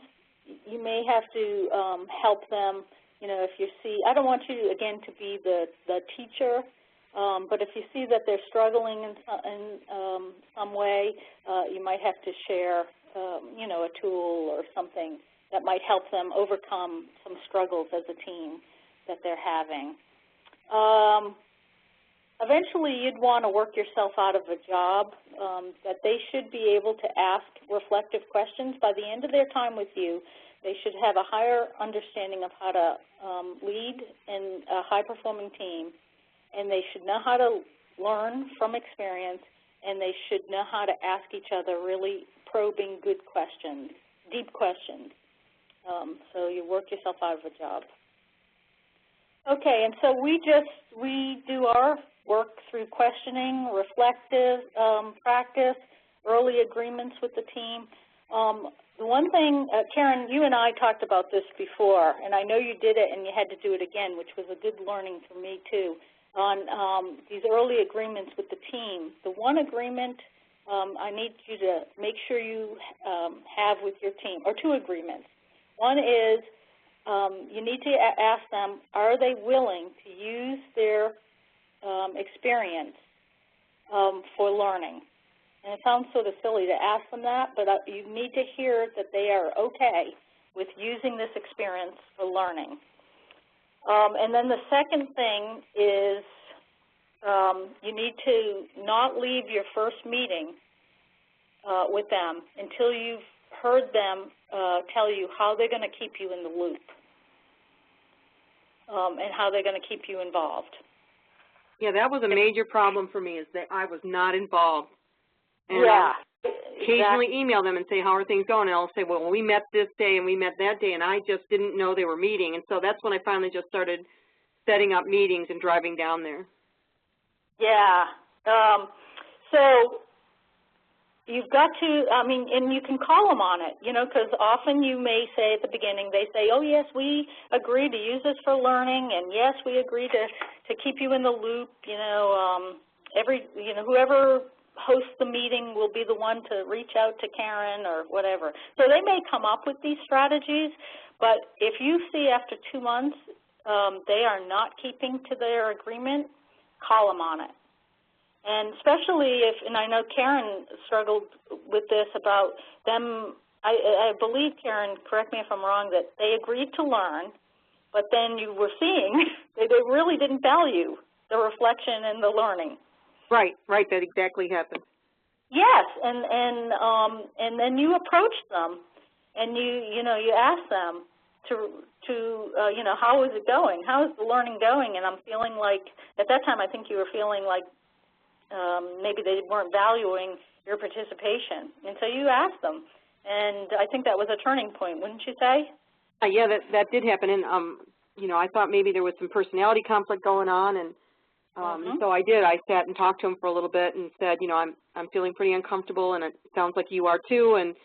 you may have to help them, you know, if you see, I don't want you, again, to be the teacher, but if you see that they're struggling in some way, you might have to share, you know, a tool or something that might help them overcome some struggles as a team that they're having. Eventually, you'd want to work yourself out of a job that they should be able to ask reflective questions. By the end of their time with you, they should have a higher understanding of how to lead in a high-performing team, and they should know how to learn from experience, and they should know how to ask each other really probing good questions, deep questions. So you work yourself out of a job. Okay, and so we do our work through questioning, reflective practice, early agreements with the team. The one thing, Karen, you and I talked about this before, and I know you did it and you had to do it again, which was a good learning for me too, on these early agreements with the team. The one agreement I need you to make sure you have with your team, or two agreements. One is you need to ask them, are they willing to use their experience for learning? And it sounds sort of silly to ask them that, but you need to hear that they are okay with using this experience for learning. And then the second thing is you need to not leave your first meeting with them until you've heard them tell you how they're going to keep you in the loop and how they're going to keep you involved. Yeah, that was a major problem for me, is that I was not involved. And yeah. I occasionally email them and say, how are things going? And I'll say, well, we met this day and we met that day, and I just didn't know they were meeting. And so that's when I finally just started setting up meetings and driving down there. Yeah. So you've got to, I mean, and you can call them on it, you know, because often you may say at the beginning, they say, oh, yes, we agree to use this for learning, and yes, we agree to keep you in the loop, you know, whoever hosts the meeting will be the one to reach out to Karen or whatever. So they may come up with these strategies, But if you see after 2 months they are not keeping to their agreement, call them on it. And especially if, and I know Karen struggled with this about them, I believe, Karen, correct me if I'm wrong, that they agreed to learn, but then you were seeing they really didn't value the reflection and the learning. Right, that exactly happened. Yes, and then you approach them, and you ask them to how is it going? How is the learning going? And I'm feeling like at that time I think you were feeling like maybe they weren't valuing your participation, and so you asked them, and I think that was a turning point, wouldn't you say? Yeah, that did happen, and I thought maybe there was some personality conflict going on, and so I did. I sat and talked to him for a little bit and said, I'm feeling pretty uncomfortable, and it sounds like you are too, and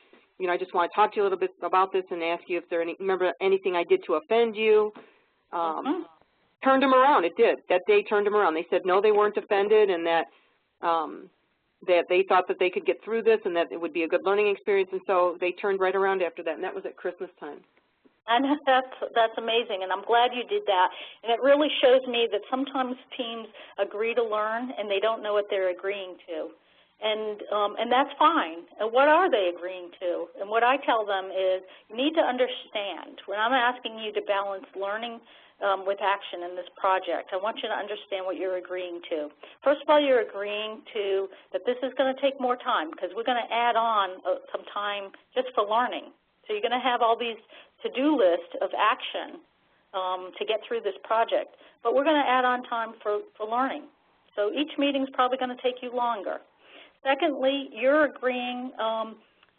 I just want to talk to you a little bit about this and ask you if there remember anything I did to offend you. Turned them around. It did. That day turned them around. They said no, they weren't offended, and that that they thought that they could get through this and that it would be a good learning experience, and so they turned right around after that, and that was at Christmas time. And that's amazing, and I'm glad you did that. And it really shows me that sometimes teams agree to learn and they don't know what they're agreeing to. And that's fine. And what are they agreeing to? And what I tell them is you need to understand. When I'm asking you to balance learning with action in this project, I want you to understand what you're agreeing to. First of all, you're agreeing to that this is going to take more time because we're going to add on some time just for learning. So you're going to have all these to-do list of action to get through this project, but we're going to add on time for learning. So each meeting is probably going to take you longer. Secondly, you're agreeing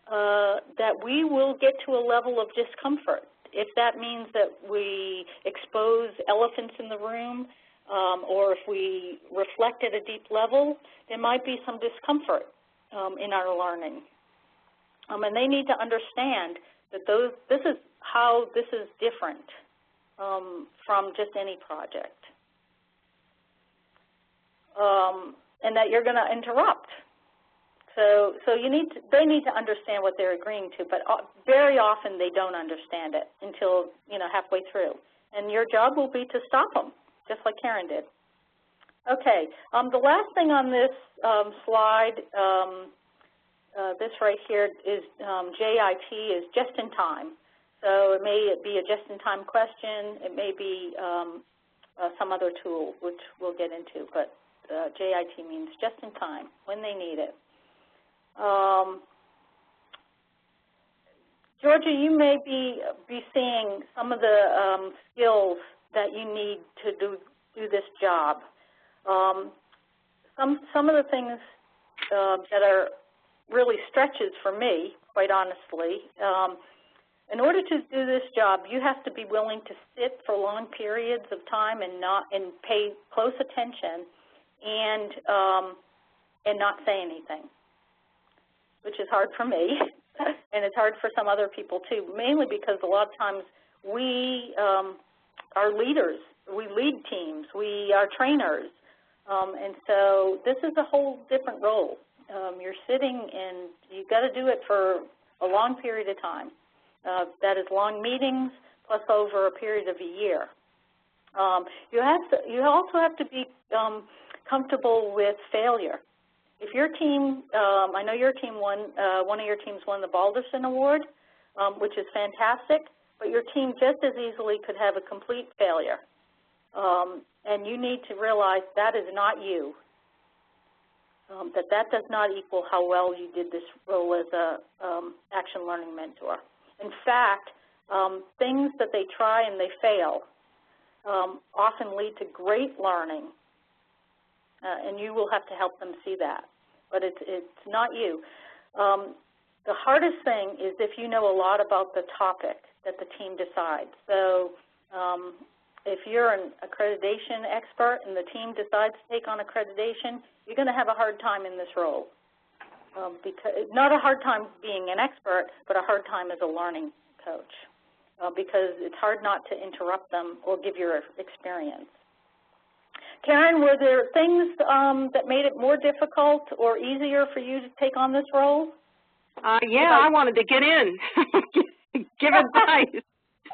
that we will get to a level of discomfort. If that means that we expose elephants in the room or if we reflect at a deep level, there might be some discomfort in our learning. And they need to understand that this is how this is different from just any project, and that you're going to interrupt. So they need to understand what they're agreeing to, but very often they don't understand it until halfway through, and your job will be to stop them, just like Karen did. Okay, the last thing on this slide. This right here is JIT is just in time. So it may be a just-in-time question. It may be some other tool, which we'll get into. But JIT means just in time, when they need it. Georgia, you may be seeing some of the skills that you need to do this job. Some of the things that are really stretches for me, quite honestly. In order to do this job, you have to be willing to sit for long periods of time and pay close attention and not say anything, which is hard for me, and it's hard for some other people too, mainly because a lot of times we are leaders. We lead teams. We are trainers. And so this is a whole different role. You're sitting and you've got to do it for a long period of time. That is long meetings plus over a period of a year. You also have to be comfortable with failure. If your team, I know your team won, one of your teams won the Balderson Award, which is fantastic, but your team just as easily could have a complete failure. And you need to realize that is not you. That does not equal how well you did this role as a action learning mentor. In fact, things that they try and they fail often lead to great learning, and you will have to help them see that. But it's not you. The hardest thing is if you know a lot about the topic that the team decides. So if you're an accreditation expert and the team decides to take on accreditation, you're going to have a hard time in this role. Not a hard time being an expert, but a hard time as a learning coach, because it's hard not to interrupt them or give your experience. Karen, were there things that made it more difficult or easier for you to take on this role? Yeah, I wanted to get in, give advice.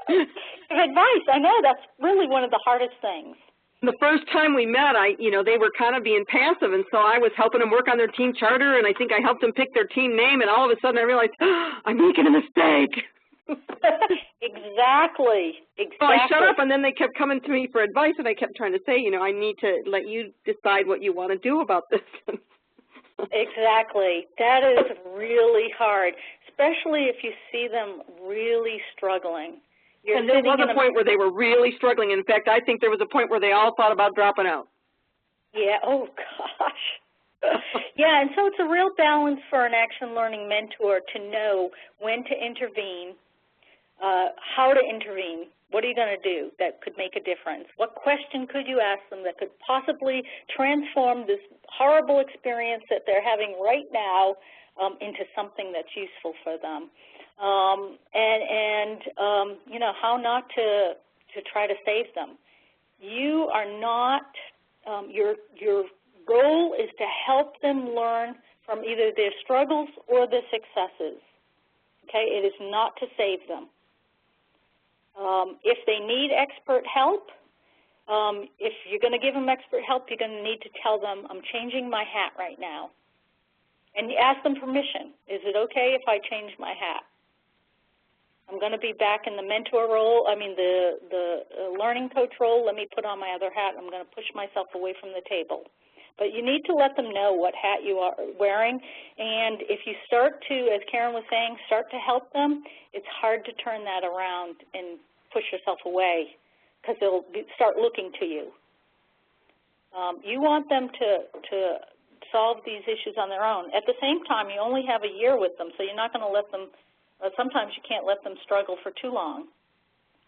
Give advice. I know that's really one of the hardest things. The first time we met, they were kind of being passive, and so I was helping them work on their team charter, and I think I helped them pick their team name, and all of a sudden I realized, I'm making a mistake. Exactly. So I shut up, and then they kept coming to me for advice, and I kept trying to say, I need to let you decide what you want to do about this. Exactly. That is really hard, especially if you see them really struggling. And there was a point where they were really struggling. In fact, I think there was a point where they all thought about dropping out. Yeah, oh gosh. Yeah, and so it's a real balance for an action learning mentor to know when to intervene, how to intervene. What are you going to do that could make a difference? What question could you ask them that could possibly transform this horrible experience that they're having right now into something that's useful for them? How not to try to save them. You are not, your goal is to help them learn from either their struggles or their successes, okay? It is not to save them. If they need expert help, if you're going to give them expert help, you're going to need to tell them, I'm changing my hat right now. And you ask them permission. Is it okay if I change my hat? I'm going to be back in the mentor role, the learning coach role. Let me put on my other hat. I'm going to push myself away from the table. But you need to let them know what hat you are wearing. And if you start to, as Karen was saying, start to help them, it's hard to turn that around and push yourself away because they'll start looking to you. You want them to solve these issues on their own. At the same time, you only have a year with them, so you're not going to let them, sometimes you can't let them struggle for too long.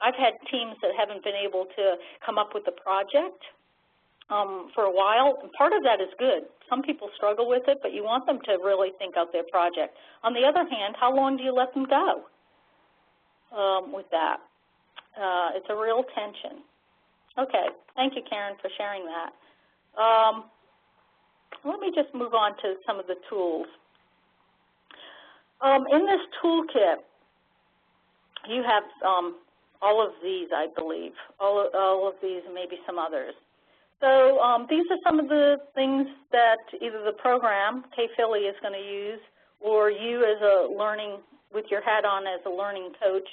I've had teams that haven't been able to come up with a project for a while, and part of that is good. Some people struggle with it, but you want them to really think out their project. On the other hand, how long do you let them go with that? It's a real tension. Okay, thank you, Karen, for sharing that. Let me just move on to some of the tools. In this toolkit, you have all of these, I believe, all of these and maybe some others. So these are some of the things that either the program, K-Philly, is going to use, or you as a learning, with your hat on as a learning coach,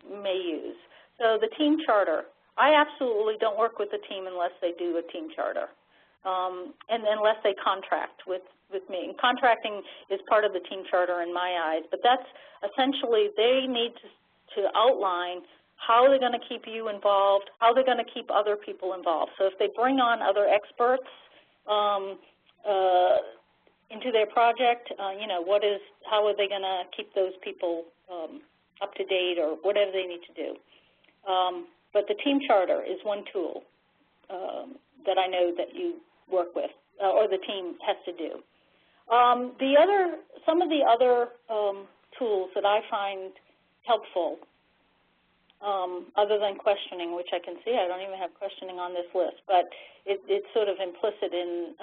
may use. So the team charter. I absolutely don't work with a team unless they do a team charter, and unless they contract with me. And contracting is part of the team charter in my eyes, but that's essentially they need to outline how they're going to keep you involved, how they're going to keep other people involved. So if they bring on other experts into their project, how are they going to keep those people up to date or whatever they need to do. But the team charter is one tool that I know that you work with, or the team has to do. Some of the other tools that I find helpful, other than questioning, which I can see, I don't even have questioning on this list, but it's sort of implicit in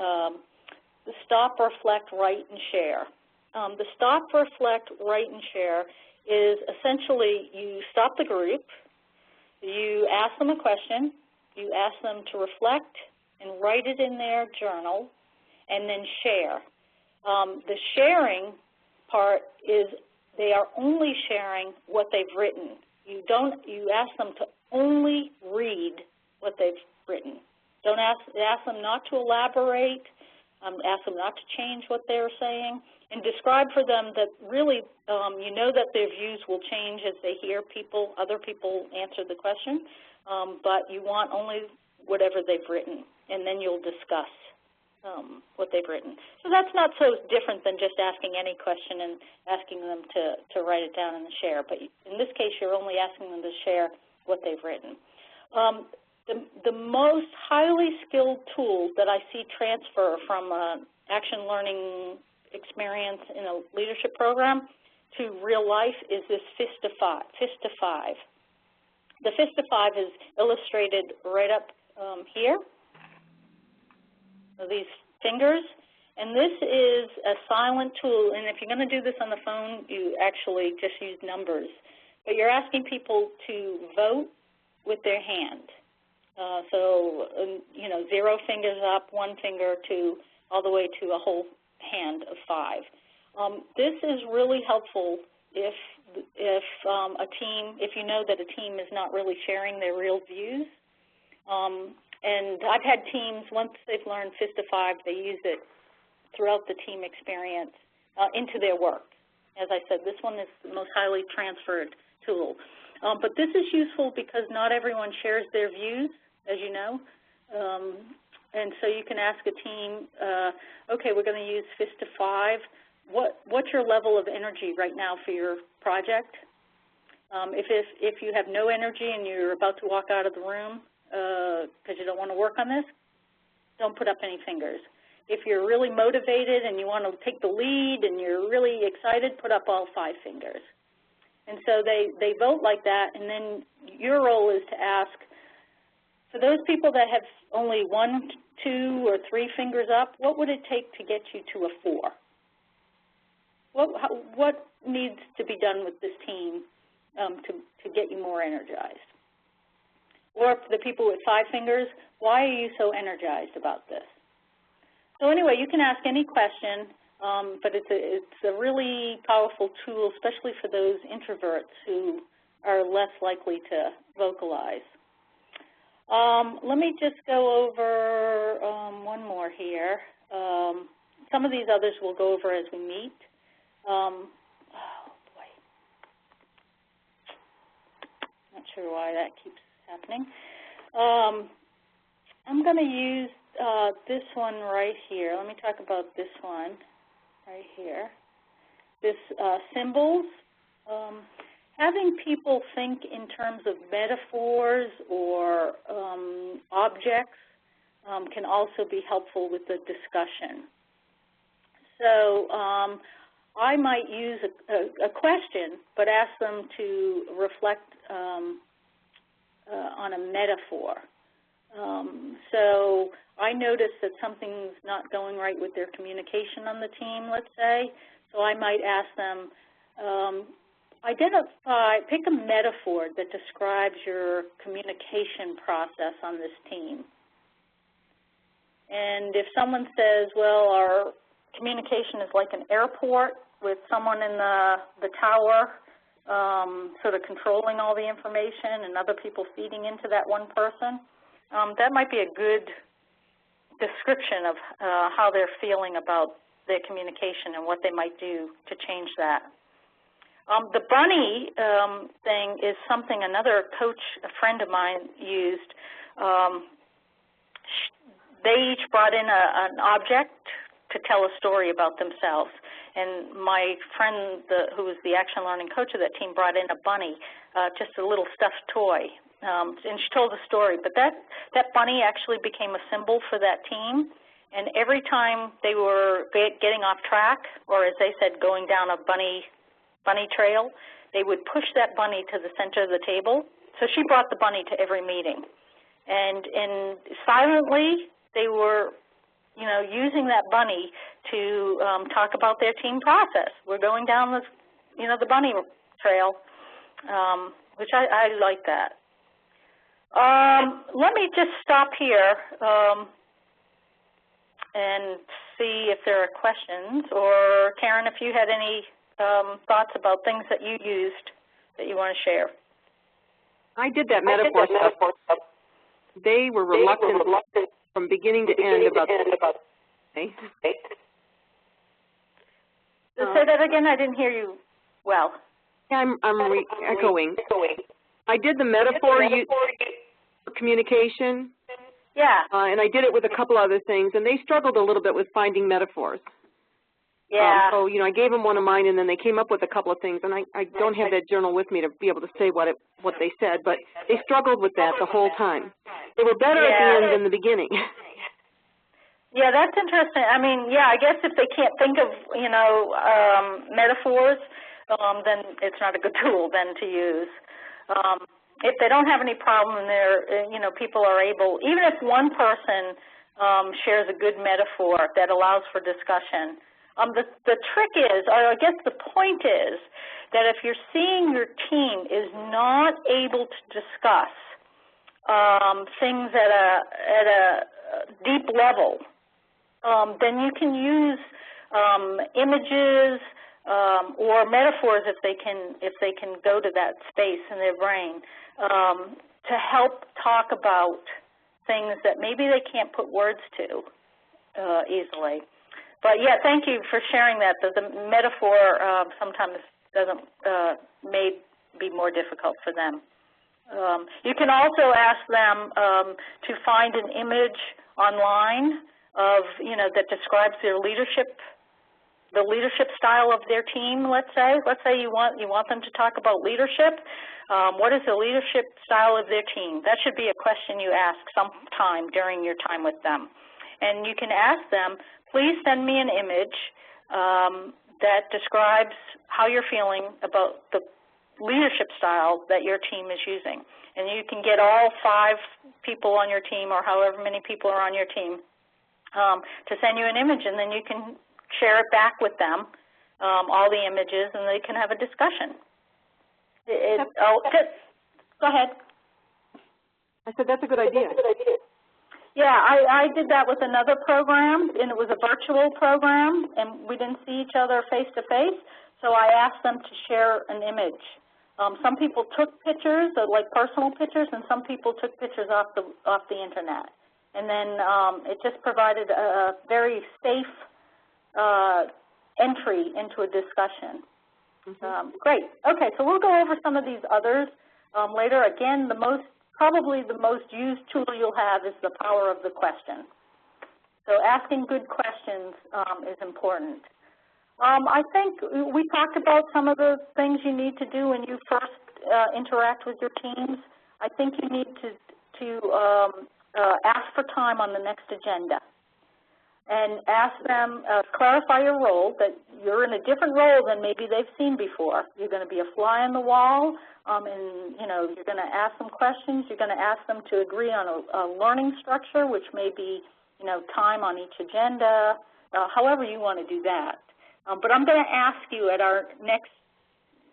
the stop, reflect, write, and share. The stop, reflect, write, and share is essentially you stop the group, you ask them a question, you ask them to reflect and write it in their journal, and then share. The sharing part is they are only sharing what they've written. You ask them to only read what they've written. Don't ask them not to elaborate, ask them not to change what they're saying, and describe for them that really you know that their views will change as they hear other people answer the question, but you want only whatever they've written, and then you'll discuss what they've written. So that's not so different than just asking any question and asking them to write it down and share, but in this case you're only asking them to share what they've written. The most highly skilled tool that I see transfer from action learning experience in a leadership program to real life is this FIST of 5. The FIST of 5 is illustrated right up here, these fingers, and this is a silent tool, and if you're going to do this on the phone, you actually just use numbers. but you're asking people to vote with their hand. You know, 0 fingers up, 1 finger to all the way to a whole hand of 5. This is really helpful if a team, if you know that a team is not really sharing their real views. And I've had teams, once they've learned FIST to 5, they use it throughout the team experience into their work. As I said, this one is the most highly transferred tool. But this is useful because not everyone shares their views, as you know. And so you can ask a team, okay, we're going to use FIST to 5. What's your level of energy right now for your project? If you have no energy and you're about to walk out of the room because you don't want to work on this, don't put up any fingers. If you're really motivated and you want to take the lead and you're really excited, put up all 5 fingers. And so they vote like that, and then your role is to ask, for those people that have only 1, 2, or 3 fingers up, what would it take to get you to a 4? What needs to be done with this team to get you more energized? Or for the people with 5 fingers, why are you so energized about this? So anyway, you can ask any question, but it's a really powerful tool, especially for those introverts who are less likely to vocalize. Let me just go over one more here. Some of these others we'll go over as we meet. Oh, boy. Not sure why that keeps happening. I'm going to use this one right here. Let me talk about this one right here. This symbols. Having people think in terms of metaphors or objects can also be helpful with the discussion. So I might use a question, but ask them to reflect on a metaphor. So I notice that something's not going right with their communication on the team, let's say. So I might ask them, pick a metaphor that describes your communication process on this team. And if someone says, well, our communication is like an airport with someone in the tower sort of controlling all the information and other people feeding into that one person, that might be a good description of how they're feeling about their communication and what they might do to change that. The bunny thing is something another coach, a friend of mine, used. They each brought in an object to tell a story about themselves. And my friend, who was the action learning coach of that team, brought in a bunny, just a little stuffed toy. And she told a story. But that bunny actually became a symbol for that team. And every time they were getting off track, or as they said, going down a bunny trail, they would push that bunny to the center of the table. So she brought the bunny to every meeting. And silently, they were, you know, using that bunny to talk about their team process. We're going down the, the bunny trail, which I like that. Let me just stop here and see if there are questions, or Karen, if you had any thoughts about things that you used that you want to share. I did that metaphor stuff. They were reluctant from beginning to end about okay. Say that again. I didn't hear you well. Yeah, I'm echoing. I did the metaphor for communication. Yeah. And I did it with a couple other things, and they struggled a little bit with finding metaphors. Yeah. So, I gave them one of mine, and then they came up with a couple of things, and I don't have that journal with me to be able to say what they said, but they struggled with that the whole time. They were better at the end than the beginning. Yeah, that's interesting. I mean, yeah, I guess if they can't think of, metaphors, then it's not a good tool then to use. If they don't have any problem, people are able, even if one person shares a good metaphor that allows for discussion, The trick is, or I guess the point is, that if you're seeing your team is not able to discuss things at a deep level, then you can use images or metaphors if they can go to that space in their brain to help talk about things that maybe they can't put words to easily. But yeah, thank you for sharing that. The metaphor sometimes may be more difficult for them. You can also ask them to find an image online of, that describes their leadership, the leadership style of their team. Let's say you want them to talk about leadership. What is the leadership style of their team? That should be a question you ask sometime during your time with them. And you can ask them, please send me an image that describes how you're feeling about the leadership style that your team is using. And you can get all 5 people on your team or however many people are on your team to send you an image, and then you can share it back with them, all the images, and they can have a discussion. Go ahead. I said that's a good idea. Yeah, I did that with another program, and it was a virtual program, and we didn't see each other face-to-face, so I asked them to share an image. Some people took pictures, like personal pictures, and some people took pictures off the internet. And then it just provided a very safe entry into a discussion. Great. Okay, so we'll go over some of these others later. Again, probably the most used tool you'll have is the power of the question. So asking good questions is important. I think we talked about some of the things you need to do when you first interact with your teams. I think you need to ask for time on the next agenda and ask them, clarify your role, that you're in a different role than maybe they've seen before. You're going to be a fly on the wall, and you're going to ask them questions. You're going to ask them to agree on a learning structure, which may be time on each agenda, however you want to do that. But I'm going to ask you at our next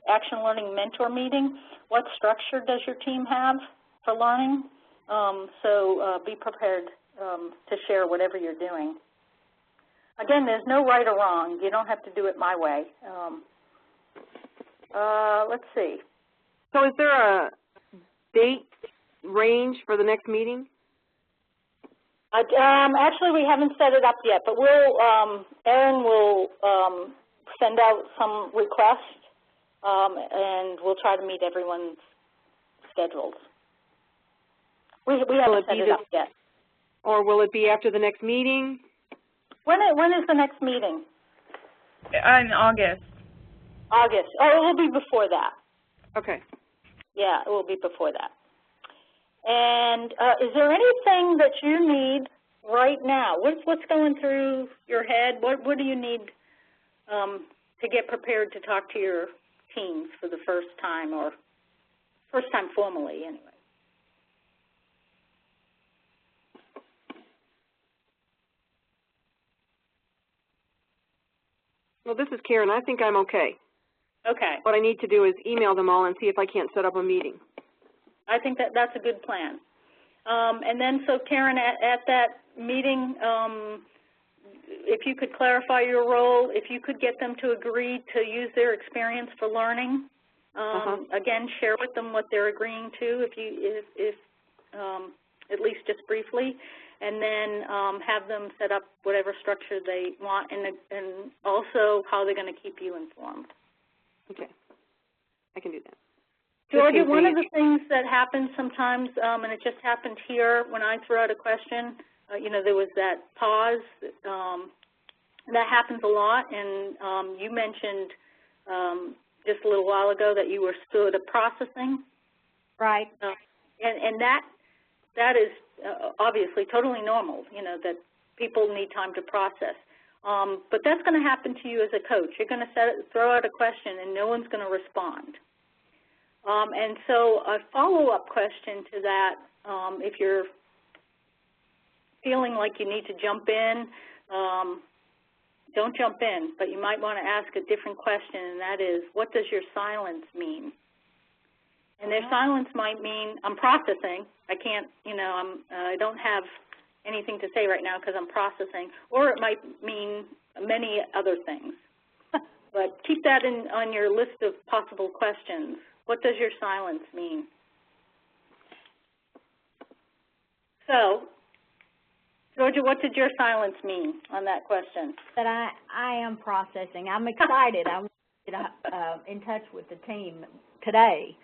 Action Learning Mentor meeting, what structure does your team have for learning? So be prepared to share whatever you're doing. Again, there's no right or wrong. You don't have to do it my way. Let's see. So is there a date range for the next meeting? Actually, we haven't set it up yet, but Erin will send out some requests, and we'll try to meet everyone's schedules. We haven't set it up yet. Or will it be after the next meeting? When is the next meeting? In August. August. Oh, it will be before that. Okay. Yeah, it will be before that. And is there anything that you need right now? What's going through your head? What do you need to get prepared to talk to your teams for the first time, or first time formally anyway? Well, this is Karen. I think I'm okay. Okay. What I need to do is email them all and see if I can't set up a meeting. I think that's a good plan. And then, so Karen, at that meeting, if you could clarify your role, if you could get them to agree to use their experience for learning, again, share with them what they're agreeing to, if at least just briefly, and then have them set up whatever structure they want, and also how they're going to keep you informed. Okay, I can do that. Georgia, one of the things that happens sometimes, and it just happened here when I threw out a question, there was that pause. That happens a lot, and you mentioned just a little while ago that you were still processing. Right. And that is obviously totally normal, that people need time to process. But that's going to happen to you as a coach. You're going to throw out a question, and no one's going to respond. And so a follow-up question to that, if you're feeling like you need to jump in don't jump in, but you might want to ask a different question, and that is, what does your silence mean? And their silence might mean, I'm processing. I can't, I don't have anything to say right now because I'm processing. Or it might mean many other things. But keep that on your list of possible questions. What does your silence mean? So, Georgia, what did your silence mean on that question? That I am processing. I'm excited. I want to get in touch with the team today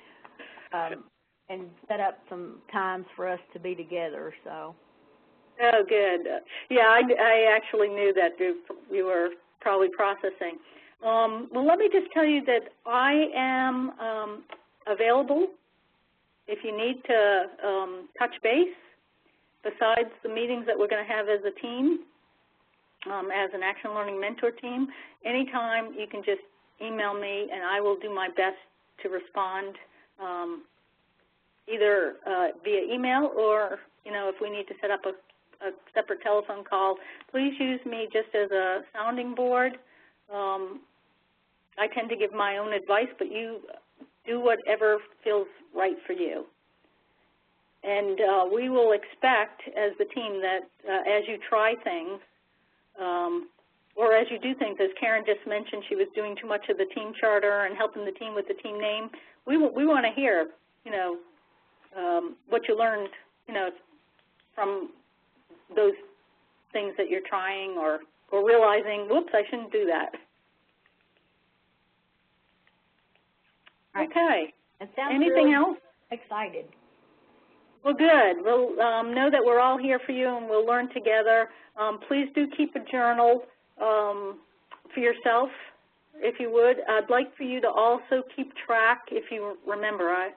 and set up some times for us to be together. So. Oh, good. Yeah, I actually knew that you were probably processing. Well, let me just tell you that I am available if you need to touch base. Besides the meetings that we're going to have as a team, as an Action Learning Mentor team, anytime you can just email me and I will do my best to respond either via email or, if we need to set up a separate telephone call, please use me just as a sounding board. I tend to give my own advice, but you do whatever feels right for you. And we will expect, as the team, that as you try things, or as you do things, as Karen just mentioned, she was doing too much of the team charter and helping the team with the team name. We want to hear, what you learned, from those things that you're trying, or realizing, whoops, I shouldn't do that. Okay. Anything really else? Excited. Well, good. We'll know that we're all here for you, and we'll learn together. Please do keep a journal for yourself, if you would. I'd like for you to also keep track, if you remember,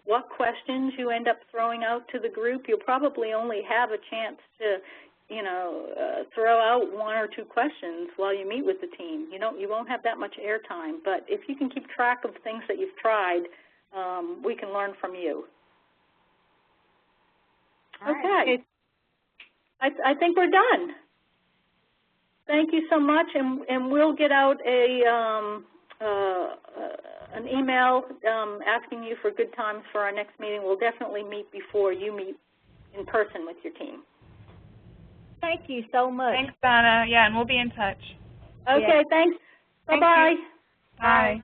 what questions you end up throwing out to the group. You'll probably only have a chance to, throw out 1 or 2 questions while you meet with the team. You won't have that much airtime, but if you can keep track of things that you've tried, we can learn from you. Okay. I think we're done. Thank you so much, and we'll get out an email asking you for good times for our next meeting. We'll definitely meet before you meet in person with your team. Thank you so much. Thanks, Donna. Yeah, and we'll be in touch. Okay, thanks. Bye-bye. Bye.